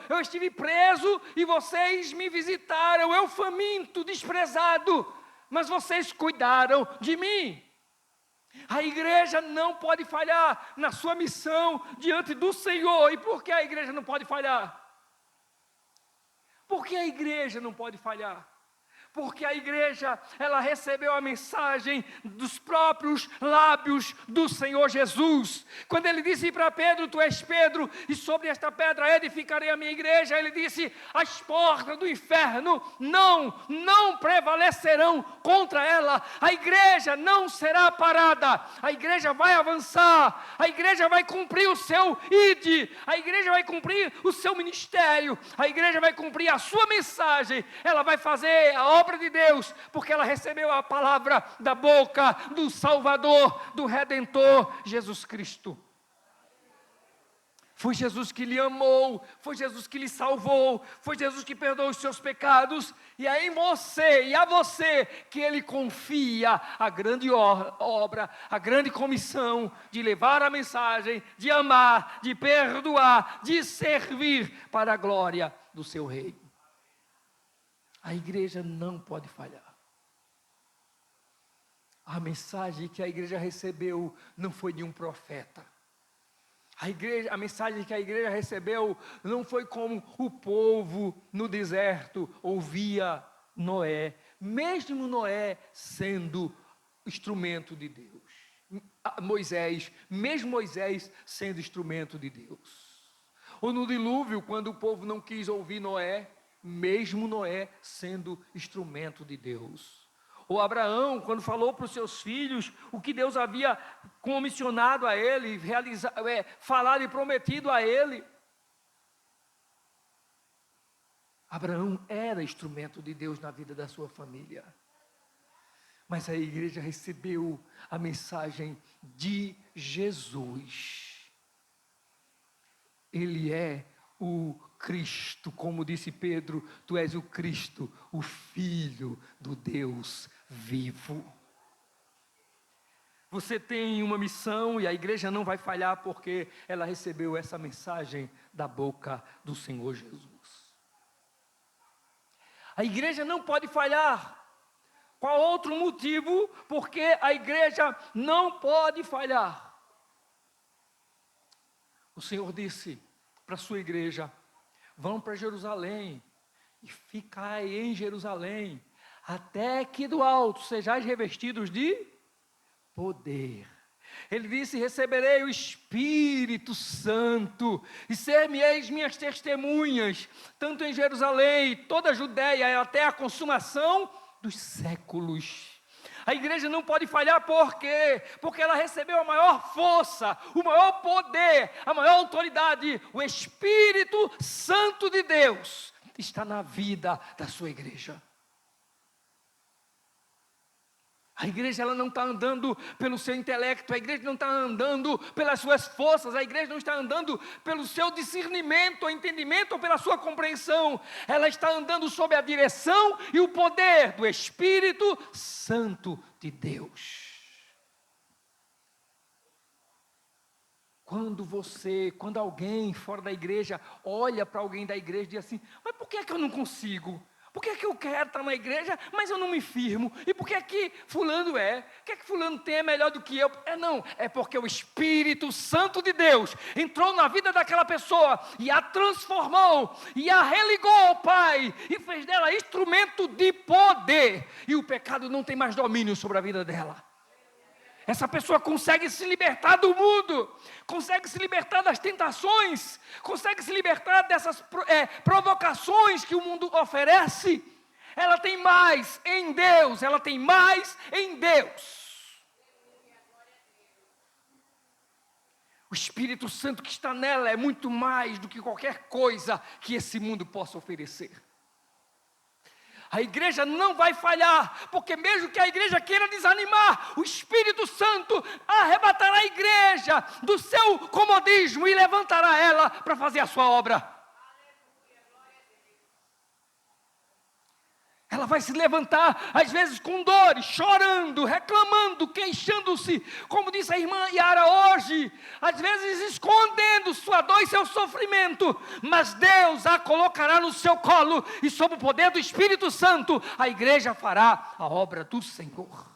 Eu estive preso e vocês me visitaram. Eu faminto, desprezado, mas vocês cuidaram de mim. A igreja não pode falhar na sua missão diante do Senhor. E por que a igreja não pode falhar? Por que a igreja não pode falhar? Porque a igreja, ela recebeu a mensagem dos próprios lábios do Senhor Jesus. Quando ele disse para Pedro: tu és Pedro, e sobre esta pedra edificarei a minha igreja, ele disse: as portas do inferno não prevalecerão contra ela. A igreja não será parada, a igreja vai avançar, a igreja vai cumprir o seu ide, a igreja vai cumprir o seu ministério, a igreja vai cumprir a sua mensagem, ela vai fazer a obra de Deus, porque ela recebeu a palavra da boca do Salvador, do Redentor, Jesus Cristo. Foi Jesus que lhe amou, foi Jesus que lhe salvou, foi Jesus que perdoou os seus pecados, e é em você e a você que Ele confia a grande obra, a grande comissão de levar a mensagem, de amar, de perdoar, de servir para a glória do seu reino. A igreja não pode falhar. A mensagem que a igreja recebeu não foi de um profeta. A mensagem que a igreja recebeu não foi como o povo no deserto ouvia Noé, mesmo Noé sendo instrumento de Deus. Mesmo Moisés sendo instrumento de Deus. Ou no dilúvio, quando o povo não quis ouvir Noé, mesmo Noé sendo instrumento de Deus. Ou Abraão, quando falou para os seus filhos o que Deus havia comissionado a ele, falado e prometido a ele. Abraão era instrumento de Deus na vida da sua família. Mas a igreja recebeu a mensagem de Jesus. Ele é o Cristo, como disse Pedro, tu és o Cristo, o Filho do Deus vivo. Você tem uma missão e a igreja não vai falhar porque ela recebeu essa mensagem da boca do Senhor Jesus. A igreja não pode falhar. Qual outro motivo porque a igreja não pode falhar? O Senhor disse para a sua igreja: vão para Jerusalém e ficai em Jerusalém, até que do alto sejais revestidos de poder. Ele disse: receberei o Espírito Santo, e ser-me-eis minhas testemunhas, tanto em Jerusalém, toda a Judéia, até a consumação dos séculos. A igreja não pode falhar, por quê? Porque ela recebeu a maior força, o maior poder, a maior autoridade. O Espírito Santo de Deus está na vida da sua igreja. A igreja ela não está andando pelo seu intelecto, a igreja não está andando pelas suas forças, a igreja não está andando pelo seu discernimento, ou entendimento, ou pela sua compreensão. Ela está andando sob a direção e o poder do Espírito Santo de Deus. Quando alguém fora da igreja olha para alguém da igreja e diz assim: mas por que é que eu não consigo? Por que é que eu quero estar na igreja, mas eu não me firmo? E por que é que fulano é? O que é que fulano tem é melhor do que eu? É porque o Espírito Santo de Deus entrou na vida daquela pessoa e a transformou, e a religou ao Pai, e fez dela instrumento de poder. E o pecado não tem mais domínio sobre a vida dela. Essa pessoa consegue se libertar do mundo, consegue se libertar das tentações, consegue se libertar dessas provocações que o mundo oferece. Ela tem mais em Deus, ela tem mais em Deus. O Espírito Santo que está nela é muito mais do que qualquer coisa que esse mundo possa oferecer. A igreja não vai falhar, porque mesmo que a igreja queira desanimar, o Espírito Santo arrebatará a igreja do seu comodismo e levantará ela para fazer a sua obra. Ela vai se levantar, às vezes com dores, chorando, reclamando, queixando-se, como disse a irmã Yara hoje, às vezes escondendo sua dor e seu sofrimento, mas Deus a colocará no seu colo, e sob o poder do Espírito Santo, a igreja fará a obra do Senhor.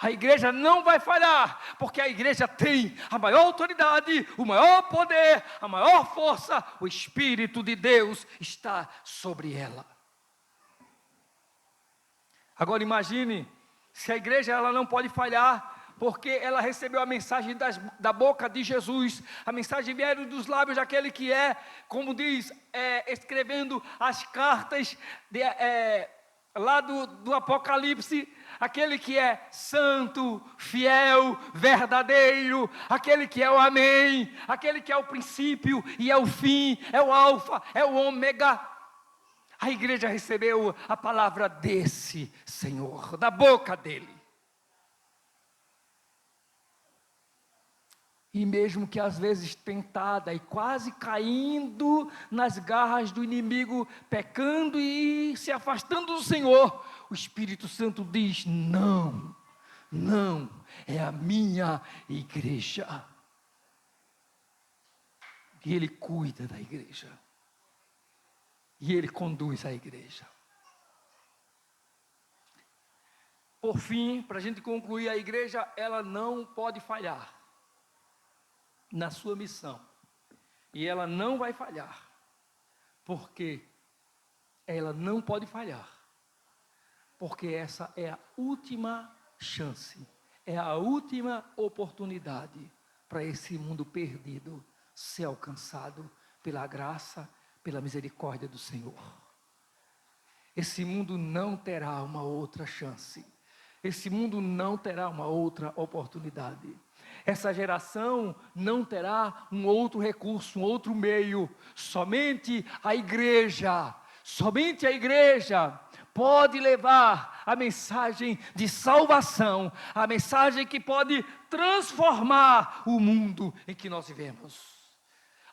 A igreja não vai falhar, porque a igreja tem a maior autoridade, o maior poder, a maior força. O Espírito de Deus está sobre ela. Agora imagine, se a igreja ela não pode falhar, porque ela recebeu a mensagem da boca de Jesus, a mensagem veio dos lábios daquele que é, como diz, escrevendo as cartas lá do Apocalipse, aquele que é santo, fiel, verdadeiro, aquele que é o amém, aquele que é o princípio e é o fim, é o alfa, é o ômega. A igreja recebeu a palavra desse Senhor, da boca dele. E mesmo que às vezes tentada e quase caindo nas garras do inimigo, pecando e se afastando do Senhor, o Espírito Santo diz: não, não, é a minha igreja. E Ele cuida da igreja. E Ele conduz a igreja. Por fim, para a gente concluir, a igreja, ela não pode falhar na sua missão. E ela não vai falhar, porque ela não pode falhar, porque essa é a última chance, é a última oportunidade para esse mundo perdido ser alcançado pela graça, pela misericórdia do Senhor. Esse mundo não terá uma outra chance. Esse mundo não terá uma outra oportunidade. Essa geração não terá um outro recurso, um outro meio. Somente a igreja pode levar a mensagem de salvação, a mensagem que pode transformar o mundo em que nós vivemos.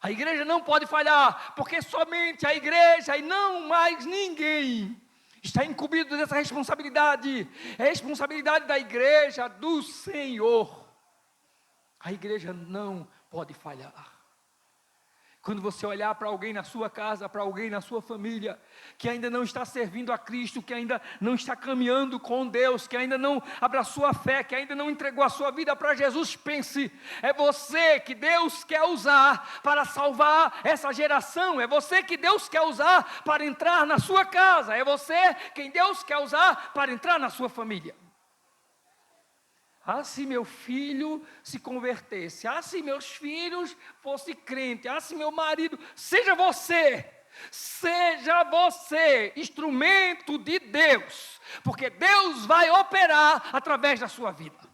A igreja não pode falhar, porque somente a igreja e não mais ninguém está incumbido dessa responsabilidade. É a responsabilidade da igreja, do Senhor. A igreja não pode falhar. Quando você olhar para alguém na sua casa, para alguém na sua família, que ainda não está servindo a Cristo, que ainda não está caminhando com Deus, que ainda não abraçou a fé, que ainda não entregou a sua vida para Jesus, pense, é você que Deus quer usar para salvar essa geração, é você que Deus quer usar para entrar na sua casa, é você quem Deus quer usar para entrar na sua família. Ah, se meu filho se convertesse, ah, se meus filhos fossem crentes, ah, se meu marido, seja você instrumento de Deus, porque Deus vai operar através da sua vida.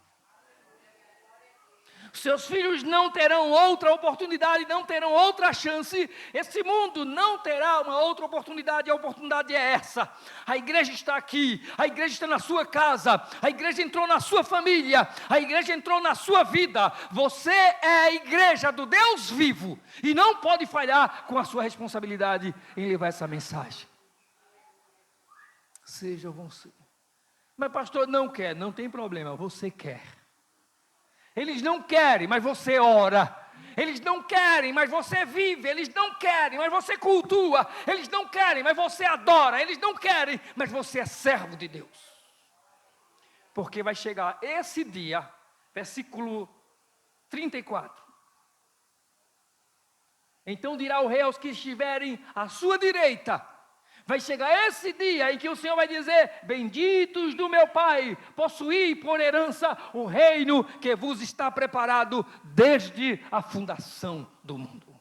Seus filhos não terão outra oportunidade, não terão outra chance. Esse mundo não terá uma outra oportunidade. A oportunidade é essa. A igreja está aqui, a igreja está na sua casa, a igreja entrou na sua família, a igreja entrou na sua vida. Você é a igreja do Deus vivo e não pode falhar com a sua responsabilidade em levar essa mensagem. Seja você. Mas pastor, não quer, não tem problema, você quer. Eles não querem, mas você ora. Eles não querem, mas você vive. Eles não querem, mas você cultua. Eles não querem, mas você adora. Eles não querem, mas você é servo de Deus. Porque vai chegar esse dia, versículo 34. Então dirá o rei aos que estiverem à sua direita: vai chegar esse dia em que o Senhor vai dizer: benditos do meu Pai, possuí por herança o reino que vos está preparado desde a fundação do mundo.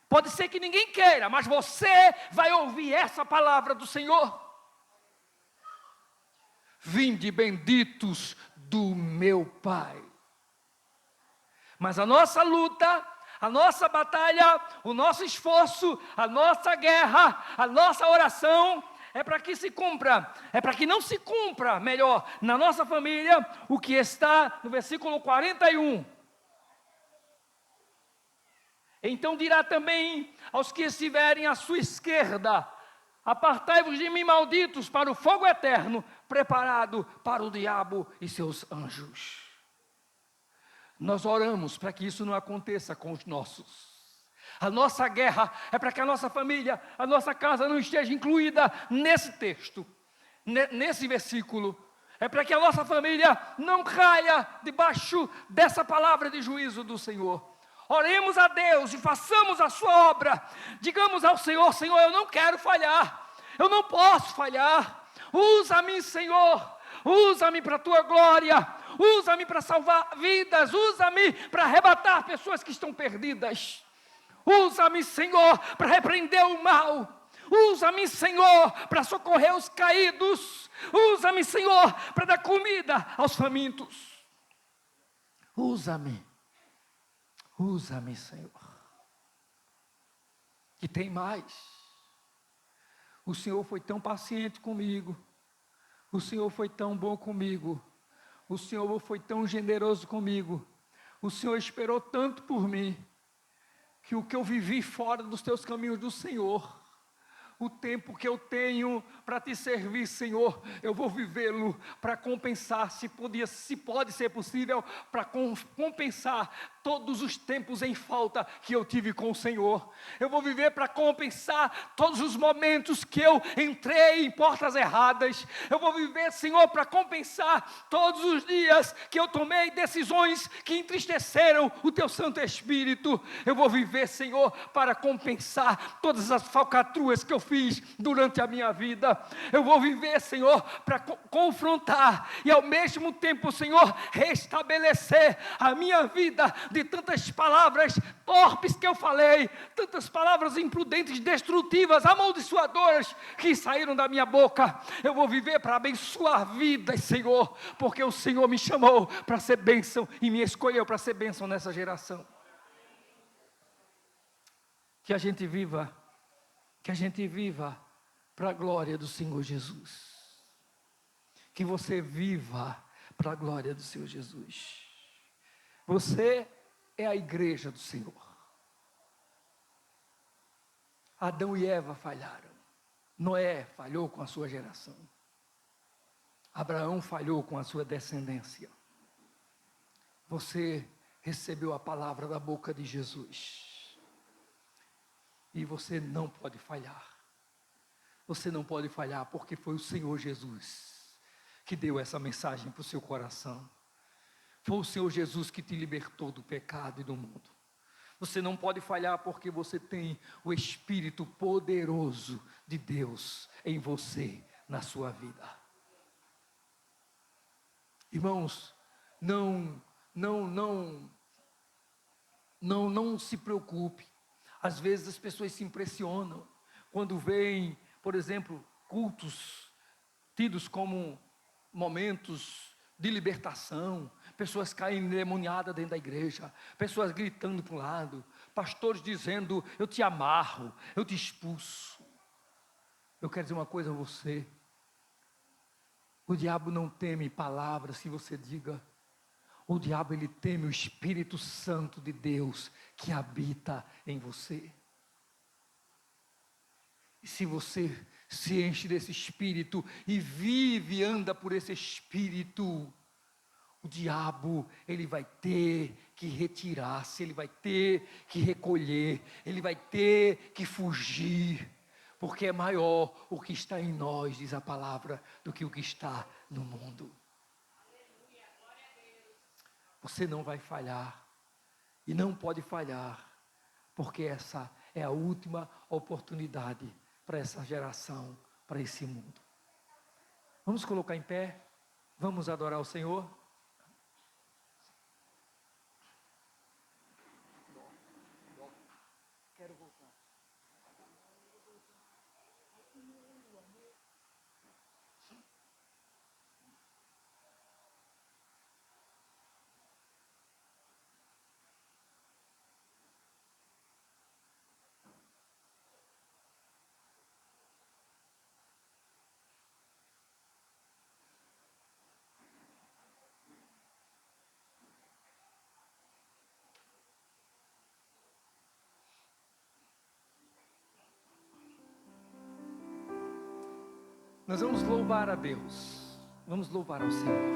Pode ser que ninguém queira, mas você vai ouvir essa palavra do Senhor. Vinde benditos do meu Pai. Mas a nossa luta, a nossa batalha, o nosso esforço, a nossa guerra, a nossa oração é para que se cumpra, é para que não se cumpra, melhor, na nossa família, o que está no versículo 41. Então dirá também aos que estiverem à sua esquerda: apartai-vos de mim, malditos, para o fogo eterno, preparado para o diabo e seus anjos. Nós oramos para que isso não aconteça com os nossos. A nossa guerra é para que a nossa família, a nossa casa não esteja incluída nesse texto, nesse versículo. É para que a nossa família não caia debaixo dessa palavra de juízo do Senhor. Oremos a Deus e façamos a sua obra. Digamos ao Senhor: Senhor, eu não quero falhar, eu não posso falhar. Usa-me, Senhor, usa-me para a tua glória. Usa-me para salvar vidas, usa-me para arrebatar pessoas que estão perdidas. Usa-me, Senhor, para repreender o mal. Usa-me, Senhor, para socorrer os caídos. Usa-me, Senhor, para dar comida aos famintos. Usa-me, Senhor. Que tem mais. O Senhor foi tão paciente comigo. O Senhor foi tão bom comigo. O Senhor foi tão generoso comigo. O Senhor esperou tanto por mim, que o que eu vivi fora dos teus caminhos do Senhor, o tempo que eu tenho para te servir, Senhor, eu vou vivê-lo para compensar, se pode ser possível, para compensar todos os tempos em falta que eu tive com o Senhor. Eu vou viver para compensar todos os momentos que eu entrei em portas erradas. Eu vou viver, Senhor, para compensar todos os dias que eu tomei decisões que entristeceram o Teu Santo Espírito. Eu vou viver, Senhor, para compensar todas as falcatruas que eu fiz durante a minha vida. Eu vou viver, Senhor, para confrontar e ao mesmo tempo, Senhor, restabelecer a minha vida de tantas palavras torpes que eu falei, tantas palavras imprudentes, destrutivas, amaldiçoadoras que saíram da minha boca. Eu vou viver para abençoar vidas, Senhor, porque o Senhor me chamou para ser bênção e me escolheu para ser bênção nessa geração. Que a gente viva para a glória do Senhor Jesus. Que você viva para a glória do Senhor Jesus. Você é a igreja do Senhor. Adão e Eva falharam. Noé falhou com a sua geração. Abraão falhou com a sua descendência. Você recebeu a palavra da boca de Jesus. E você não pode falhar. Você não pode falhar porque foi o Senhor Jesus que deu essa mensagem para o seu coração. Foi o Senhor Jesus que te libertou do pecado e do mundo. Você não pode falhar porque você tem o Espírito poderoso de Deus em você, na sua vida. Irmãos, não se preocupe. Às vezes as pessoas se impressionam quando veem, por exemplo, cultos tidos como momentos de libertação, pessoas caindo endemoniadas dentro da igreja, pessoas gritando para um lado, pastores dizendo: eu te amarro, eu te expulso. Eu quero dizer uma coisa a você: o diabo não teme palavras que você diga. O diabo, ele teme o Espírito Santo de Deus que habita em você. E se você se enche desse Espírito e vive e anda por esse Espírito, o diabo, ele vai ter que retirar-se, ele vai ter que recolher, ele vai ter que fugir, porque é maior o que está em nós, diz a palavra, do que o que está no mundo. Você não vai falhar, e não pode falhar, porque essa é a última oportunidade para essa geração, para esse mundo. Vamos colocar em pé, vamos adorar o Senhor. Quero voltar. Nós vamos louvar a Deus, vamos louvar ao Senhor.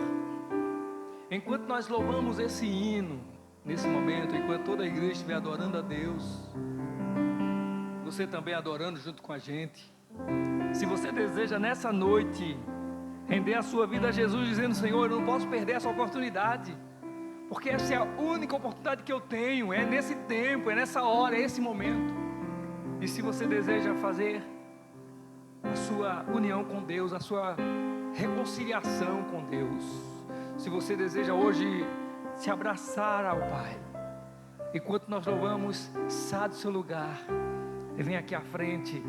Enquanto nós louvamos esse hino, nesse momento, enquanto toda a igreja estiver adorando a Deus, você também adorando junto com a gente. Se você deseja nessa noite render a sua vida a Jesus, dizendo: Senhor, eu não posso perder essa oportunidade, porque essa é a única oportunidade que eu tenho, é nesse tempo, é nessa hora, é esse momento. E se você deseja fazer a sua união com Deus, a sua reconciliação com Deus, se você deseja hoje se abraçar ao Pai, enquanto nós louvamos, sai do seu lugar e vem aqui à frente,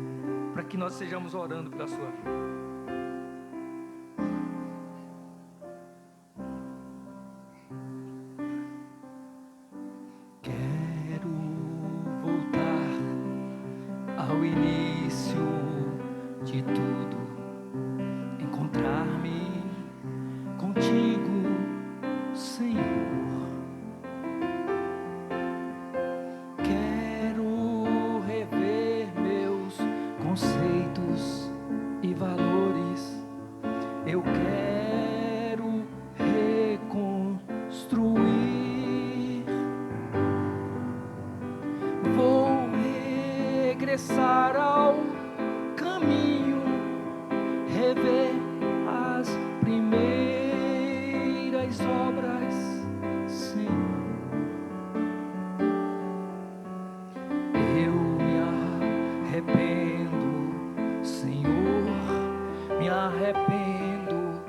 para que nós estejamos orando pela sua vida. Conceitos e valores. regressar ao caminho, rever as primeiras obras, Senhor. Eu me arrependo, Senhor, me arrependo,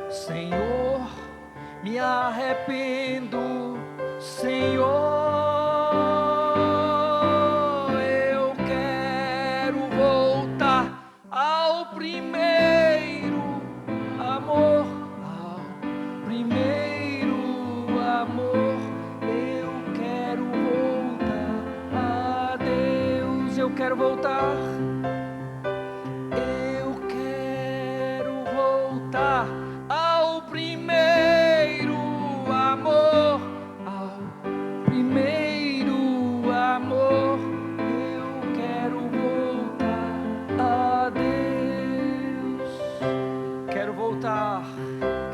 Senhor, me arrependo, Senhor. Eu quero voltar ao primeiro amor, ao primeiro amor. Eu quero voltar a Deus, eu quero voltar. Eu quero voltar ao primeiro amor, ao primeiro amor. Eu quero voltar a Deus. Quero voltar,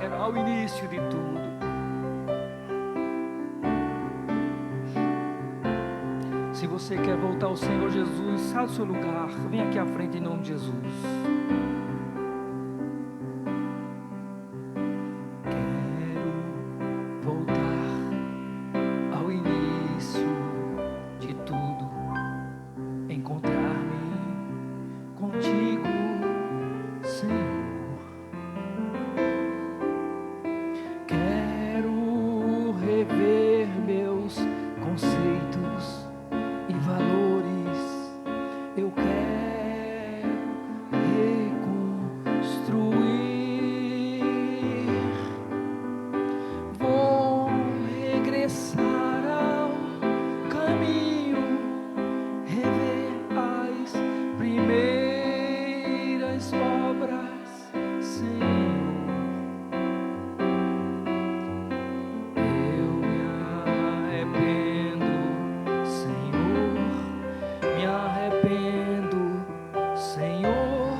quero ao início de tudo. Se você quer voltar ao Senhor Jesus, sai do seu lugar, vem aqui à frente em nome de Jesus. Quero voltar ao início de tudo, encontrar-me contigo, Senhor. Quero rever meus conceitos e valores. Eu quero reconstruir. Vou regressar ao caminho, rever as primeiras obras, Senhor. Eu me arrependo, Senhor, me arrependo, Senhor,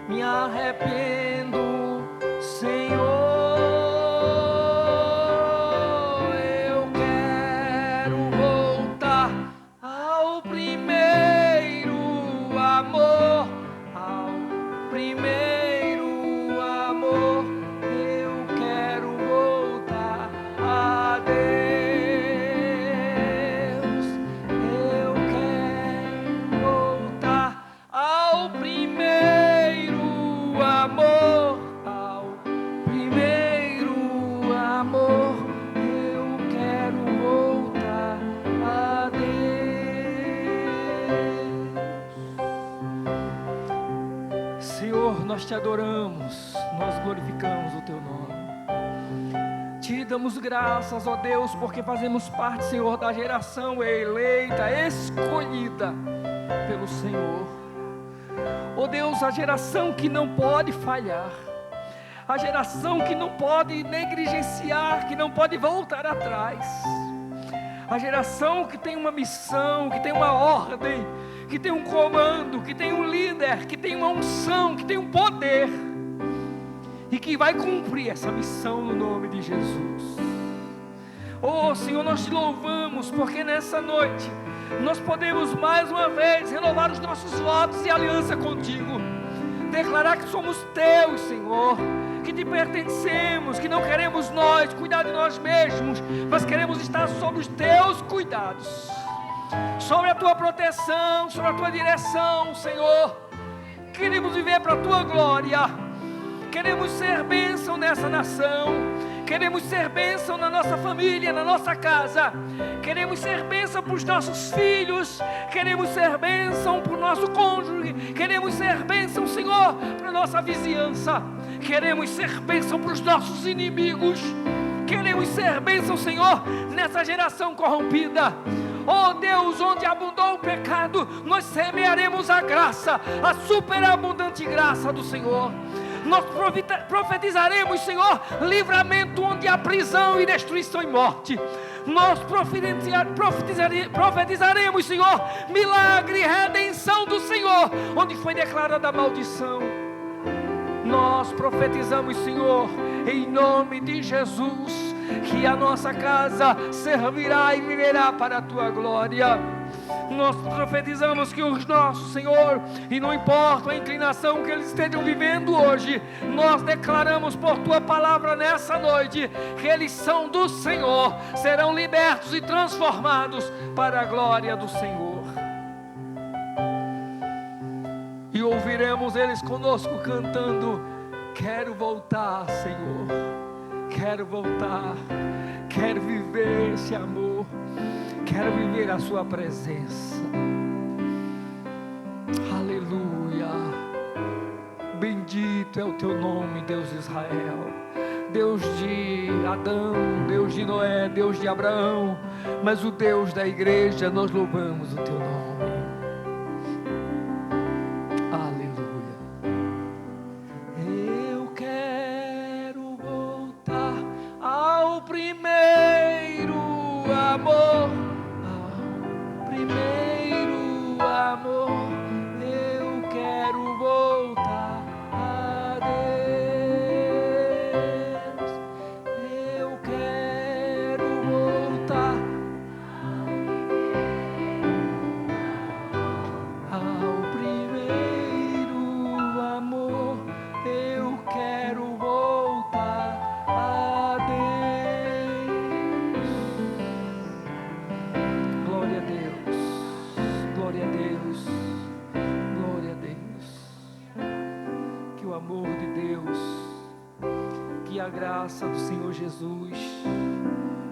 me arrependo, Senhor. Eu quero voltar ao primeiro amor, ao primeiro amor. Eu quero voltar a Deus. Eu quero voltar ao primeiro amor, ao primeiro amor. Eu quero voltar a Deus. Senhor, nós te adoramos, nós glorificamos o teu nome. Te damos graças, ó Deus, porque fazemos parte, Senhor, da geração eleita, escolhida pelo Senhor. Ó Deus, a geração que não pode falhar, a geração que não pode negligenciar, que não pode voltar atrás, a geração que tem uma missão, que tem uma ordem, que tem um comando, que tem um líder, que tem uma unção, que tem um poder, e que vai cumprir essa missão no nome de Jesus. Oh Senhor, nós te louvamos, porque nessa noite nós podemos mais uma vez renovar os nossos votos e aliança contigo, declarar que somos teus, Senhor, que te pertencemos, que não queremos nós cuidar de nós mesmos, mas queremos estar sob os teus cuidados, sobre a tua proteção, sobre a tua direção, Senhor. Queremos viver para a tua glória, queremos ser bênção nessa nação, queremos ser bênção na nossa família, na nossa casa, queremos ser bênção para os nossos filhos, queremos ser bênção para o nosso cônjuge, queremos ser bênção, Senhor, para a nossa vizinhança, queremos ser bênção para os nossos inimigos, queremos ser bênção, Senhor, nessa geração corrompida. Oh Deus, onde abundou o pecado, nós semearemos a graça, a superabundante graça do Senhor. Nós profetizaremos, Senhor, livramento onde há prisão e destruição e morte. Nós profetizaremos, Senhor, milagre e redenção do Senhor, onde foi declarada a maldição. Nós profetizamos, Senhor, em nome de Jesus, que a nossa casa servirá e viverá para a tua glória. Nós profetizamos que os nossos, Senhor, e não importa a inclinação que eles estejam vivendo hoje, nós declaramos por Tua palavra nessa noite, que eles são do Senhor, serão libertos e transformados para a glória do Senhor. E ouviremos eles conosco cantando: quero voltar, Senhor, quero voltar, quero viver esse amor, quero viver a Sua presença. Aleluia. Bendito é o Teu nome, Deus de Israel, Deus de Adão, Deus de Noé, Deus de Abraão, mas o Deus da igreja, nós louvamos o Teu nome.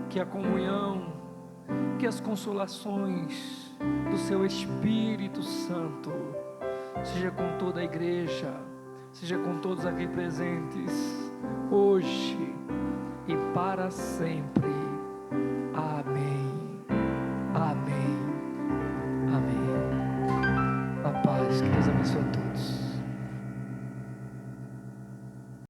Que a comunhão, que as consolações do Seu Espírito Santo seja com toda a igreja, seja com todos aqui presentes, hoje e para sempre. Amém, amém, amém. A paz, que Deus abençoe a todos.